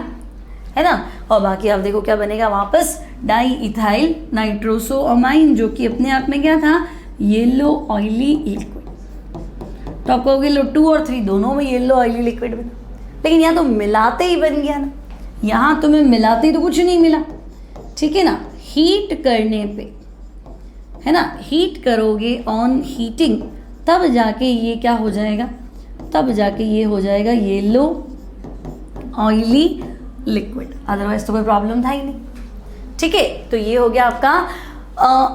है ना, और बाकी आप देखो क्या बनेगा वापस डाई इथाइल नाइट्रोसो अमाइन, जो कि अपने आप में क्या था, येलो ऑयली लिक्विड। तो आप कहोगे लो 2 और 3 दोनों में येलो ऑयली लिक्विड बना, लेकिन यहाँ तो मिलाते ही बन गया ना, यहाँ तुम्हें मिलाते ही तो कुछ नहीं मिला, ठीक है ना। हीट करने पे, है ना, हीट करोगे ऑन हीटिंग, तब जाके ये क्या हो जाएगा, तब जाके ये हो जाएगा येलो ऑयली लिक्विड, अदरवाइज तो कोई प्रॉब्लम था ही नहीं, ठीक है। तो ये हो गया आपका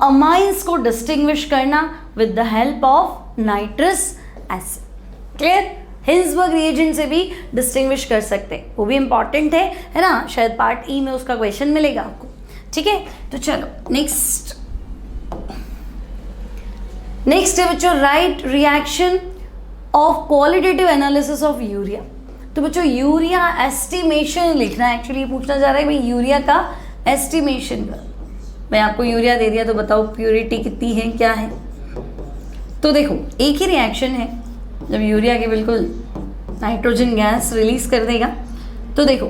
अमाइंस को डिस्टिंग्विश करना with the help of nitrous acid, clear. Hinsberg reagent से भी डिस्टिंग्विश कर सकते हैं, वो भी इंपॉर्टेंट है ना, शायद पार्ट ई में उसका क्वेश्चन मिलेगा आपको, ठीक है। तो चलो नेक्स्ट है बच्चों, right reaction of qualitative analysis of urea. तो बच्चों यूरिया एस्टिमेशन लिखना है, एक्चुअली पूछना जा रहा है भाई यूरिया का एस्टिमेशन कर। मैं आपको यूरिया दे दिया तो बताओ प्योरिटी कितनी है, क्या है। तो देखो एक ही रिएक्शन है, जब यूरिया के बिल्कुल नाइट्रोजन गैस रिलीज कर देगा, तो देखो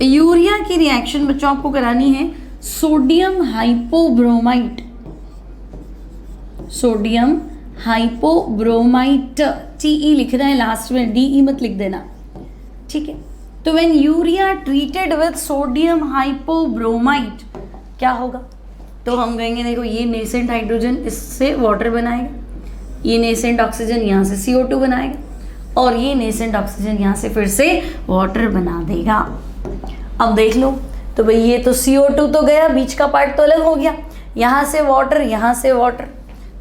यूरिया की रिएक्शन बच्चों आपको करानी है सोडियम हाइपोब्रोमाइट, सोडियम हाइपोब्रोमाइट, TE लिखना है लास्ट में, DE मत लिख देना, ठीक है। तो when urea treated with sodium hypobromite क्या होगा, तो हम कहेंगे देखो ये नेसेंट हाइड्रोजन इससे वाटर बनाएगा, ये नेसेंट ऑक्सीजन यहाँ से CO2 बनाएगा, और ये नेसेंट ऑक्सीजन यहाँ से फिर से वाटर बना देगा। अब देख लो, तो भाई ये तो CO2 तो गया, बीच का पार्ट तो अलग हो गया, यहाँ से वाटर यहाँ से वाटर,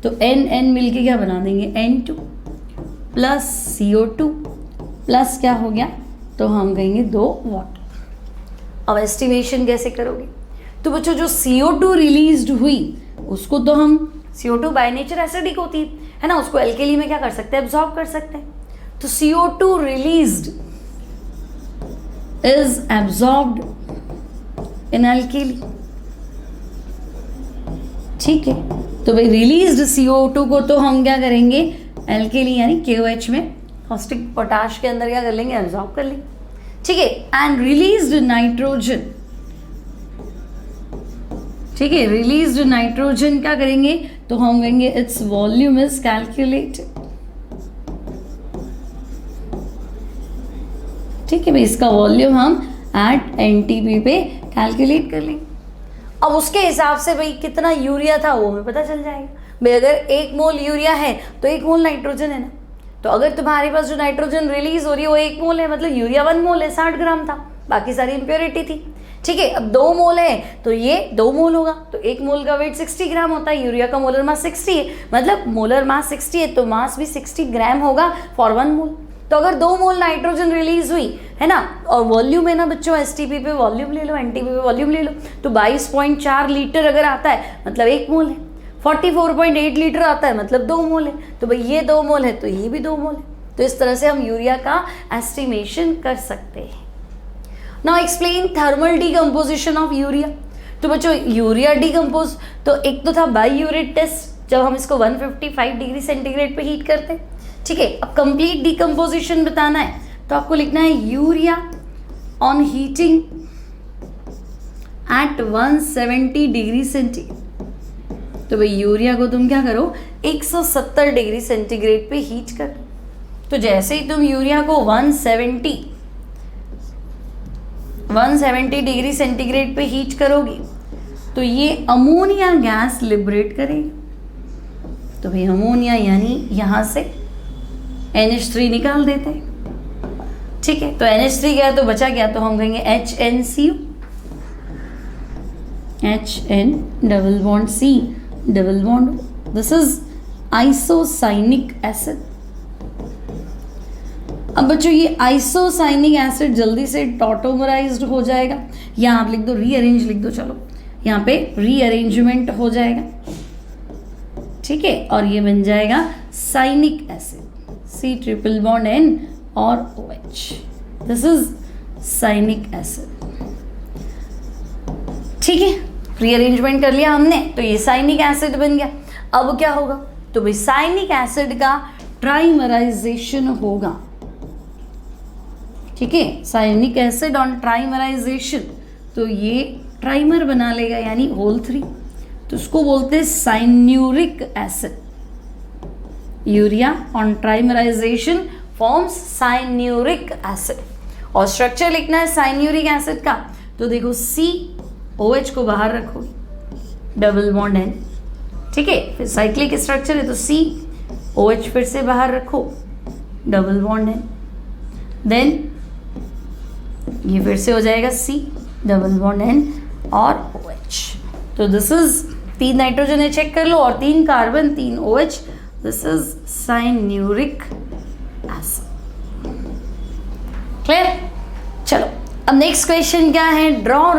तो N मिलके क्या बना देंगे, N2 प्लस CO2 प्लस क्या हो गया, तो हम कहेंगे 2 वाटर। अब एस्टिमेशन कैसे करोगे, तो बच्चों जो CO2 रिलीज्ड हुई उसको तो हम, CO2 बाय नेचर एसिडिक होती है ना, उसको एल्केली में क्या कर सकते हैं, एब्जॉर्ब कर सकते हैं। तो CO2 released is absorbed in alkali. ठीक है, तो भाई रिलीज्ड CO2 को तो हम क्या करेंगे, एल्केली यानी KOH में कास्टिक पोटाश के अंदर क्या कर लेंगे, एब्जॉर्ब कर लेंगे। ठीक है, एंड रिलीज्ड नाइट्रोजन, ठीक है, रिलीज्ड नाइट्रोजन क्या करेंगे, तो हम कहेंगे इट्स वॉल्यूम इज कैलकुलेटेड। ठीक है भाई, इसका वॉल्यूम हम एट NTP पे कैलकुलेट कर लेंगे। अब उसके हिसाब से भाई कितना यूरिया था वो हमें पता चल जाएगा। भाई अगर 1 मोल यूरिया है तो 1 मोल नाइट्रोजन है ना, तो अगर तुम्हारे पास जो नाइट्रोजन रिलीज हो रही है वो 1 मोल है, मतलब यूरिया 1 मोल है, 60 ग्राम था, बाकी सारी इम्प्योरिटी थी। ठीक है, अब 2 मोल है तो ये 2 मोल होगा, तो 1 मोल का वेट 60 ग्राम होता है, यूरिया का मोलर मास 60 है, मतलब मोलर मास 60 है तो मास भी 60 ग्राम होगा फॉर 1 मोल। तो अगर 2 मोल नाइट्रोजन रिलीज हुई है ना, और वॉल्यूम है ना बच्चों, STP पे वॉल्यूम ले लो, NTP पे वॉल्यूम ले लो, तो 22.4 लीटर अगर आता है मतलब 1 मोल है, 44.8 लीटर आता है मतलब 2 मोल है, तो भाई ये 2 मोल है तो ये भी 2 मोल है। तो इस तरह से हम यूरिया का एस्टिमेशन कर सकते हैं। Now explain thermal decomposition of urea. तो बच्चों यूरिया डीकम्पोज, तो एक तो था बाईयूरेट टेस्ट, जब हम इसको 155 डिग्री सेंटीग्रेड पे हीट करते हैं। ठीक है, अब कंप्लीट डीकम्पोजिशन बताना है तो आपको लिखना है urea on heating eight 170 degree centigrade. तो भाई यूरिया को तुम क्या करो, 170 डिग्री सेंटीग्रेड पे हीट कर। तो जैसे ही तुम यूरिया को 170 डिग्री सेंटीग्रेड पे हीट करोगे तो ये अमोनिया गैस लिबरेट करेगी। तो भाई अमोनिया यानी यहाँ से NH3 निकाल देते हैं। ठीक है, तो NH3 गया तो बचा गया, तो हम कहेंगे HNCO, HN double bond C double bond, this is isocyanic acid. अब बच्चों ये आइसोसाइनिक एसिड जल्दी से टॉटोमराइज्ड हो जाएगा, यहाँ आप लिख दो रीअरेंज लिख दो, चलो यहाँ पे रीअरेंजमेंट हो जाएगा। ठीक है, और ये बन जाएगा cyanic acid, C triple bond N और OH, this is cyanic acid. ठीक है, रीअरेंजमेंट कर लिया हमने, तो ये साइनिक एसिड बन गया। अब क्या होगा, तो भाई साइनिक एसिड का ट्राइमराइजेशन होगा। ठीक है, साइनिक एसिड ऑन ट्राइमराइजेशन, तो ये ट्राइमर बना लेगा यानी होल 3, तो उसको बोलते हैं cyanuric acid. Urea on trimerisation forms cyanuric acid, और स्ट्रक्चर लिखना है साइन्यूरिक एसिड का, तो देखो COH को बाहर रखो, डबल बॉन्ड N। ठीक है, फिर साइक्लिक स्ट्रक्चर है तो COH फिर से बाहर रखो, डबल बॉन्ड N, देन ये फिर से हो जाएगा C डबल बॉन्ड N और OH। तो दिस इज 3 नाइट्रोजन है, चेक कर लो, और 3 carbon 3 OH, this is cyanuric acid. Clear? चलो अब नेक्स्ट क्वेश्चन क्या है, draw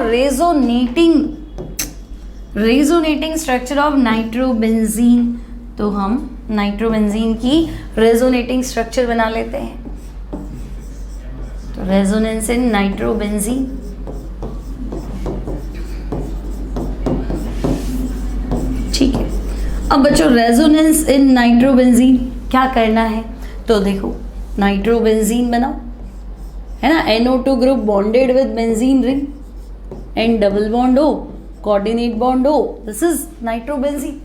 resonating structure of nitrobenzene. तो हम नाइट्रोबेंजीन की रेजोनेटिंग स्ट्रक्चर बना लेते हैं। तो रेजोनेंस इन नाइट्रोबेंजीन, ठीक है। अब बच्चों रेजोनेंस इन नाइट्रोबेंजीन क्या करना है, तो देखो नाइट्रोबेंजीन बनाओ, है ना, NO2 group bonded with benzene ring, N double bond O, coordinate bond O, this is nitrobenzene.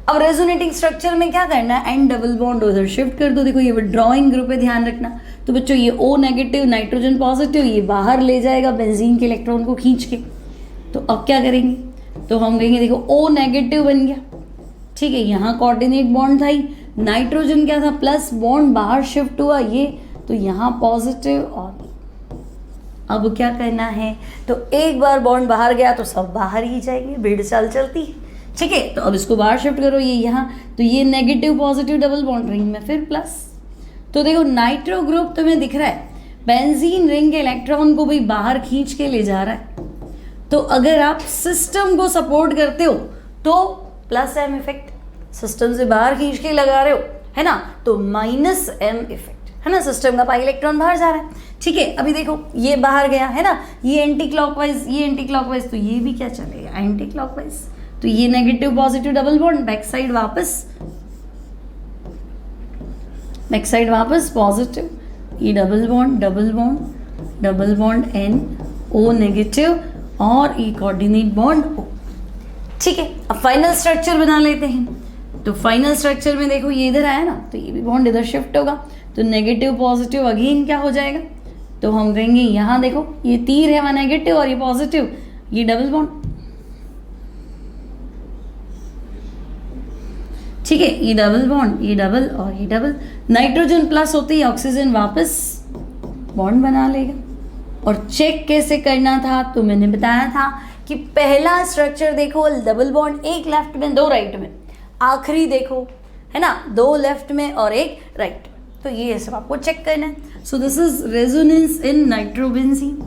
अब रेजोनेटिंग स्ट्रक्चर में क्या करना है, N डबल बॉन्ड उधर शिफ्ट कर दो, देखो ये विड्रॉइंग ग्रुप है, ध्यान रखना। तो बच्चों ये O नेगेटिव नाइट्रोजन पॉजिटिव, ये बाहर ले जाएगा बेंजीन के इलेक्ट्रॉन को खींच के। तो अब क्या करेंगे, तो हम कहेंगे देखो O नेगेटिव बन गया, ठीक है, यहाँ कोऑर्डिनेट बॉन्ड था ही, नाइट्रोजन क्या था प्लस बॉन्ड बाहर शिफ्ट हुआ ये, तो यहाँ पॉजिटिव। और अब क्या करना है, तो एक बार बॉन्ड बाहर गया तो सब बाहर ही जाएंगे, भीड़ चाल चलती है, ठीक है। तो अब इसको बाहर शिफ्ट करो, ये यहाँ, तो ये negative positive double bond, ring में फिर प्लस, तो देखो नाइट्रो ग्रुप तुम्हें दिख रहा है, बेंजीन रिंग के इलेक्ट्रॉन को भी बाहर खींच के ले जा रहा है। तो अगर आप सिस्टम को सपोर्ट करते हो तो प्लस एम इफेक्ट, सिस्टम से बाहर खींच के लगा रहे हो, है ना, तो माइनस एम इफेक्ट, है ना, सिस्टम का पाई इलेक्ट्रॉन बाहर जा रहा है। ठीक है, अभी देखो ये बाहर गया, है ना, ये एंटी क्लॉकवाइज, ये एंटी क्लॉकवाइज, तो ये भी क्या चलेगा, एंटी क्लॉकवाइज। तो ये negative positive double bond, back side वापस, बैक साइड वापस पॉजिटिव, ये double bond double bond double bond N, O negative, और ये कोऑर्डिनेट बॉन्ड ओ। ठीक है, अब फाइनल स्ट्रक्चर बना लेते हैं। तो फाइनल स्ट्रक्चर में देखो ये इधर आया ना, तो ये भी बॉन्ड इधर शिफ्ट होगा, तो नेगेटिव पॉजिटिव अगेन क्या हो जाएगा, तो हम कहेंगे यहाँ देखो ये तीर है वहाँ नेगेटिव और ये पॉजिटिव, ये डबल बॉन्ड। ठीक है, ये डबल बॉन्ड, ये डबल और ये डबल, नाइट्रोजन प्लस होते ही ऑक्सीजन वापस बॉन्ड बना लेगा। और चेक कैसे करना था, तो मैंने बताया था कि पहला स्ट्रक्चर देखो डबल बॉन्ड, एक लेफ्ट में दो राइट में, आखिरी देखो है ना दो लेफ्ट में और एक राइट में, तो ये सब आपको चेक करना है। So this is resonance in nitrobenzene,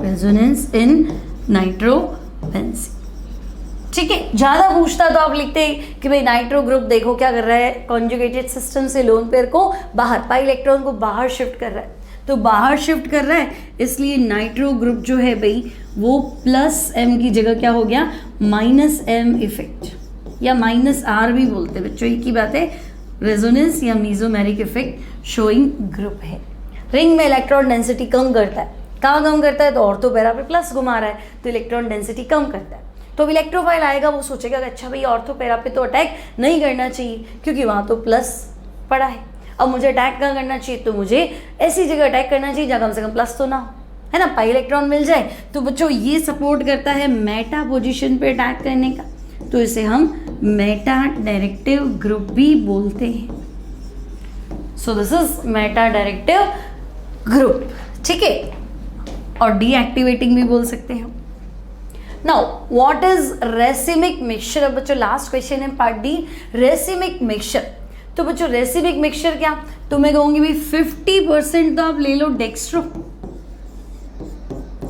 resonance in nitrobenzene. ठीक है, ज़्यादा पूछता तो आप लिखते कि भाई नाइट्रो ग्रुप देखो क्या कर रहा है, कॉन्जुगेटेड सिस्टम से लोन पेयर को बाहर, पाई इलेक्ट्रॉन को बाहर शिफ्ट कर रहा है, तो बाहर शिफ्ट कर रहा है, इसलिए नाइट्रो ग्रुप जो है भाई वो प्लस एम की जगह क्या हो गया, माइनस एम इफेक्ट, या माइनस आर भी बोलते हैं बच्चों, एक ही बात है, रेजोनेंस या मीजोमेरिक इफेक्ट शोइंग ग्रुप है। रिंग में इलेक्ट्रॉन डेंसिटी कम करता है, कहाँ कम करता है, तो ऑर्थो पैरा पे प्लस घुमा रहा है, तो इलेक्ट्रॉन डेंसिटी कम करता है। तो इलेक्ट्रोफाइल आएगा, वो सोचेगा कि अच्छा भाई ऑर्थो पैरा पे तो अटैक नहीं करना चाहिए क्योंकि वहाँ तो प्लस पड़ा है, अब मुझे अटैक कहाँ करना चाहिए, तो मुझे ऐसी जगह अटैक करना चाहिए जहाँ कम से कम प्लस तो ना हो, है ना, पाई इलेक्ट्रॉन मिल जाए। तो बच्चों ये सपोर्ट करता है मेटा पोजिशन पे अटैक करने का, तो इसे हम मेटा डायरेक्टिव ग्रुप भी बोलते हैं। So this is Meta directive group. ठीक है, और डीएक्टिवेटिंग भी बोल सकते हैं। Now what is racemic mixture, अब बच्चों लास्ट क्वेश्चन है पार्ट डी, रेसिमिक मिक्सचर। तो बच्चों रेसिमिक मिक्सचर क्या, तो मैं कहूंगी भाई 50% तो आप ले लो डेक्स्ट्रो,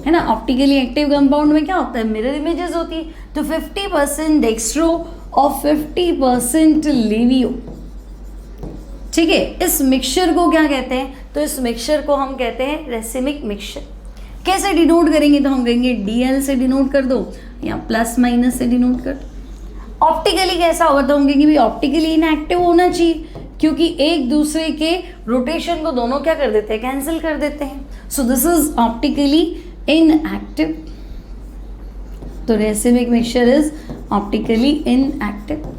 है ना, ऑप्टिकली एक्टिव कंपाउंड में क्या होता है, मिरर इमेजेस होती है, तो 50% डेक्स्ट्रो और 50% लेवियो। ठीक है, इस मिक्सचर को क्या कहते हैं, तो इस मिक्सचर को हम कहते हैं रेसिमिक मिक्सचर। कैसे डिनोट करेंगे, तो हम कहेंगे DL से डिनोट कर दो या प्लस माइनस से डिनोट कर दो। ऑप्टिकली कैसा होगा, तो हम कहेंगे भी ऑप्टिकली इनएक्टिव होना चाहिए क्योंकि एक दूसरे के रोटेशन को दोनों क्या कर देते हैं, कैंसिल कर देते हैं। So this is optically inactive, तो racemic mixture is optically inactive.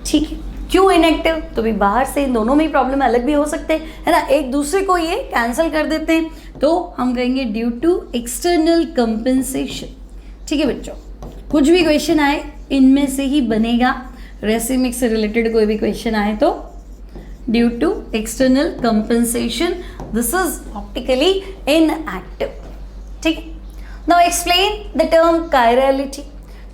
ठीक है, क्यों इनएक्टिव, तो भी बाहर से इन दोनों में ही प्रॉब्लम अलग भी हो सकते हैं, है ना, एक दूसरे को ये कैंसिल कर देते हैं, तो हम कहेंगे ड्यू टू एक्सटर्नल कंपेंसेशन। ठीक है बच्चों, कुछ भी क्वेश्चन आए इनमें से ही बनेगा, रेसिमिक से रिलेटेड कोई भी क्वेश्चन आए तो due to external compensation, this is optically inactive. ठीक है, now explain the term chirality.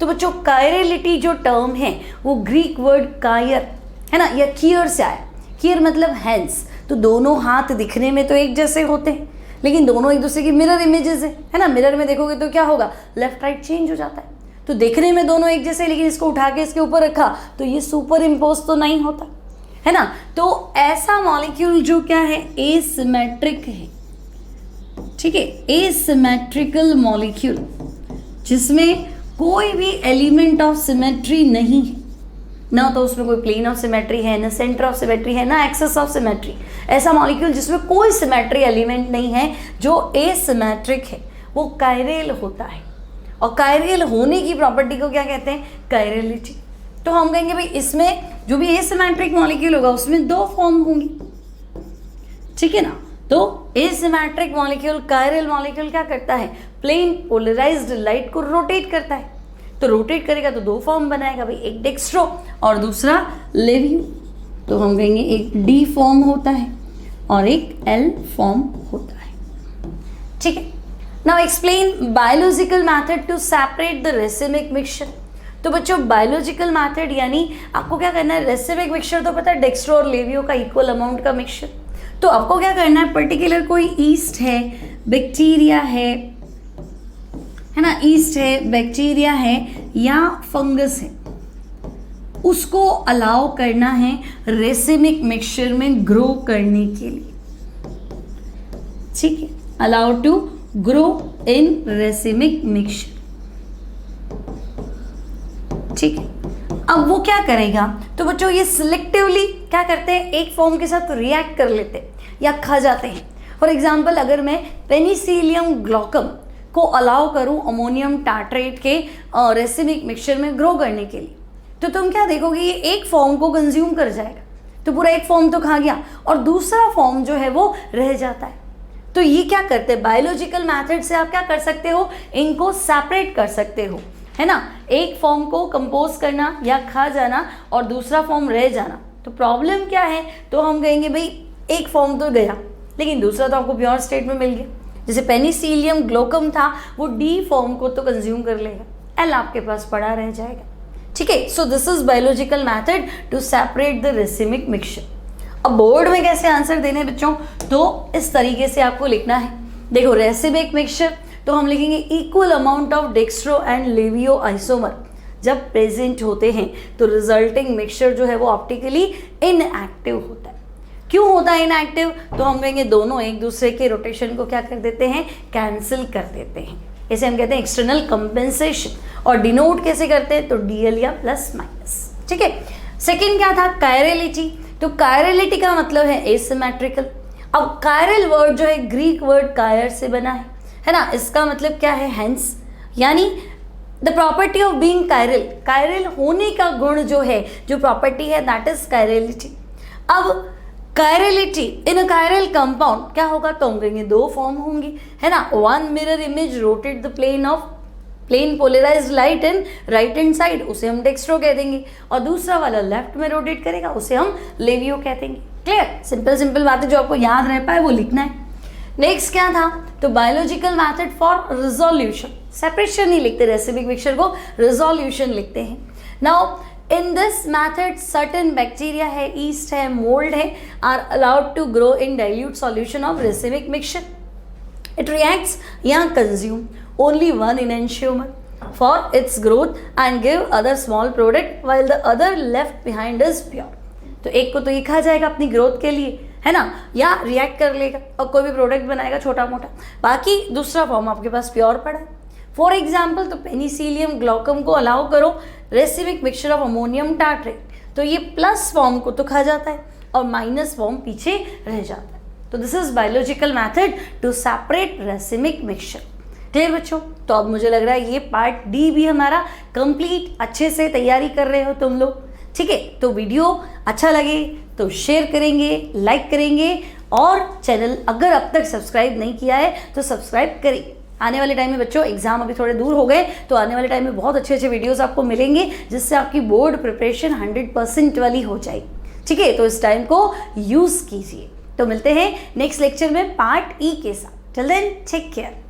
तो बच्चों कायरलिटी जो टर्म है वो ग्रीक वर्ड कायर, है ना, या कियर से आया, कियर मतलब हैंड्स, तो दोनों हाथ दिखने में तो एक जैसे होते हैं लेकिन दोनों एक दूसरे की मिरर इमेजेस है ना, मिरर में देखोगे तो क्या होगा, लेफ्ट राइट चेंज हो जाता है, तो देखने में दोनों एक जैसे, लेकिन इसको उठा के इसके ऊपर रखा तो ये सुपर इम्पोज तो नहीं होता, है ना। तो ऐसा मॉलिक्यूल जो क्या है, एसिमेट्रिक है। ठीक है, एसिमेट्रिकल मॉलिक्यूल जिसमें कोई भी एलिमेंट ऑफ सिमेट्री नहीं है, ना तो उसमें कोई प्लेन ऑफ सिमेट्री है, ना सेंटर ऑफ सिमेट्री है, ना एक्सेस ऑफ सिमेट्री, ऐसा मॉलिक्यूल जिसमें कोई सिमेट्री एलिमेंट नहीं है, जो एसिमेट्रिक है, वो कायरल होता है। और कायरल होने की प्रॉपर्टी को क्या कहते हैं, कायरलिटी। तो हम कहेंगे भाई इसमें जो भी एसिमेट्रिक मॉलिक्यूल होगा उसमें दो फॉर्म होंगी, ठीक है ना। तो एसिमेट्रिक मॉलिक्यूल, कायरल मॉलिक्यूल क्या करता है, प्लेन पोलराइज्ड लाइट को रोटेट करता है, तो रोटेट करेगा तो दो फॉर्म बनाएगा भाई, एक डेक्स्ट्रो और दूसरा लेवियो। तो हम कहेंगे एक डी फॉर्म होता है और एक एल फॉर्म होता है। ठीक है, now explain biological method to separate the racemic mixture. तो बच्चों बायोलॉजिकल मैथड यानी आपको क्या करना है, रेसिमिक मिक्सचर तो पता है डेक्स्ट्रो और लेवियो का इक्वल अमाउंट का मिक्सचर, तो आपको क्या करना है, पर्टिकुलर कोई ईस्ट है, बैक्टीरिया है ना, ईस्ट है, बैक्टीरिया है या फंगस है, उसको अलाउ करना है रेसिमिक मिक्सचर में ग्रो करने के लिए, ठीक है, allow to grow in racemic mixture, ठीक है। अब वो क्या करेगा, तो बच्चों ये सिलेक्टिवली क्या करते हैं, एक फॉर्म के साथ रिएक्ट कर लेते हैं या खा जाते हैं। फॉर एग्जाम्पल अगर मैं पेनिसिलियम ग्लोकम को अलाउ करूं अमोनियम टार्ट्रेट के रेसिमिक मिक्सचर में ग्रो करने के लिए, तो तुम क्या देखोगे, ये एक फॉर्म को कंज्यूम कर जाएगा, तो पूरा एक फॉर्म तो खा गया और दूसरा फॉर्म जो है वो रह जाता है। तो ये क्या करते हैं, बायोलॉजिकल मैथड से आप क्या कर सकते हो, इनको सेपरेट कर सकते हो, है ना, एक फॉर्म को कंपोज करना या खा जाना और दूसरा फॉर्म रह जाना। तो प्रॉब्लम क्या है, तो हम कहेंगे भाई एक फॉर्म तो गया लेकिन दूसरा तो आपको प्योर स्टेट में मिल गया। जैसे पेनिसिलियम ग्लोकम था, वो डी फॉर्म को तो कंज्यूम कर लेगा, एल आपके पास पड़ा रह जाएगा, ठीक है। So this is biological method to separate the racemic mixture. अब बोर्ड में कैसे आंसर देने बच्चों, तो इस तरीके से आपको लिखना है। देखो रेसिमिक मिक्सचर तो हम लिखेंगे equal amount of dextro and laevo isomer जब प्रेजेंट होते हैं तो रिजल्टिंग मिक्सचर जो है वो ऑप्टिकली इनएक्टिव होता है। क्यों होता है इनएक्टिव, तो हम कहेंगे दोनों एक दूसरे के रोटेशन को क्या कर देते हैं, कैंसिल कर देते हैं। इसे हम कहते हैं एक्सटर्नल कंपेंसेशन। और डिनोट कैसे करते हैं, तो डीएल या प्लस माइनस, ठीक है। सेकेंड क्या था, कायरलिटी। तो कायरलिटी का मतलब है एसिमेट्रिकल। अब कायरल वर्ड जो है ग्रीक वर्ड कायर से बना है ना, इसका मतलब क्या है, हेंस, यानी the property of being chiral, chiral होने का गुण जो है, जो प्रॉपर्टी है दैट इज कायरलिटी। अब कायरलिटी इन अ कायरल कंपाउंड क्या होगा, तो हम कहेंगे दो फॉर्म होंगी, है ना, one mirror image rotate the plane polarised light in right hand side, उसे हम डेक्स्ट्रो कह देंगे, और दूसरा वाला लेफ्ट में रोटेट करेगा, उसे हम लेवियो कह देंगे। क्लियर, सिंपल बातें जो आपको याद रह पाए वो लिखना है। नेक्स्ट क्या था, तो biological method for resolution, separation नहीं लिखते, रेसिमिक मिक्सचर को रिजोल्यूशन लिखते हैं। Now in this method certain bacteria है, ईस्ट है, मोल्ड है, are allowed to grow in dilute solution of racemic mixture. It reacts या consume only one enantiomer for its growth and give other small product while the other left behind is pure। तो एक को तो ये खा जाएगा अपनी ग्रोथ के लिए, है ना, या रिएक्ट कर लेगा और कोई भी प्रोडक्ट बनाएगा छोटा मोटा, बाकी दूसरा फॉर्म आपके पास प्योर पड़ा है। फॉर एग्जाम्पल तो पेनिसिलियम ग्लोकम को अलाउ करो racemic mixture of ammonium tartrate, तो ये प्लस फॉर्म को तो खा जाता है और माइनस फॉर्म पीछे रह जाता है। तो this is biological method to separate racemic mixture. Clear बच्चों, तो अब मुझे लग रहा है ये पार्ट डी भी हमारा कंप्लीट, अच्छे से तैयारी कर रहे हो तुम लोग, ठीक है। तो वीडियो अच्छा लगे तो शेयर करेंगे, लाइक करेंगे, और चैनल अगर अब तक सब्सक्राइब नहीं किया है तो सब्सक्राइब करेंगे। आने वाले टाइम में बच्चों एग्जाम अभी थोड़े दूर हो गए, तो आने वाले टाइम में बहुत अच्छे अच्छे वीडियोस आपको मिलेंगे जिससे आपकी बोर्ड प्रिपरेशन 100% वाली हो जाएगी, ठीक है। तो इस टाइम को यूज कीजिए। तो मिलते हैं नेक्स्ट लेक्चर में पार्ट ई के साथ। Till then take care.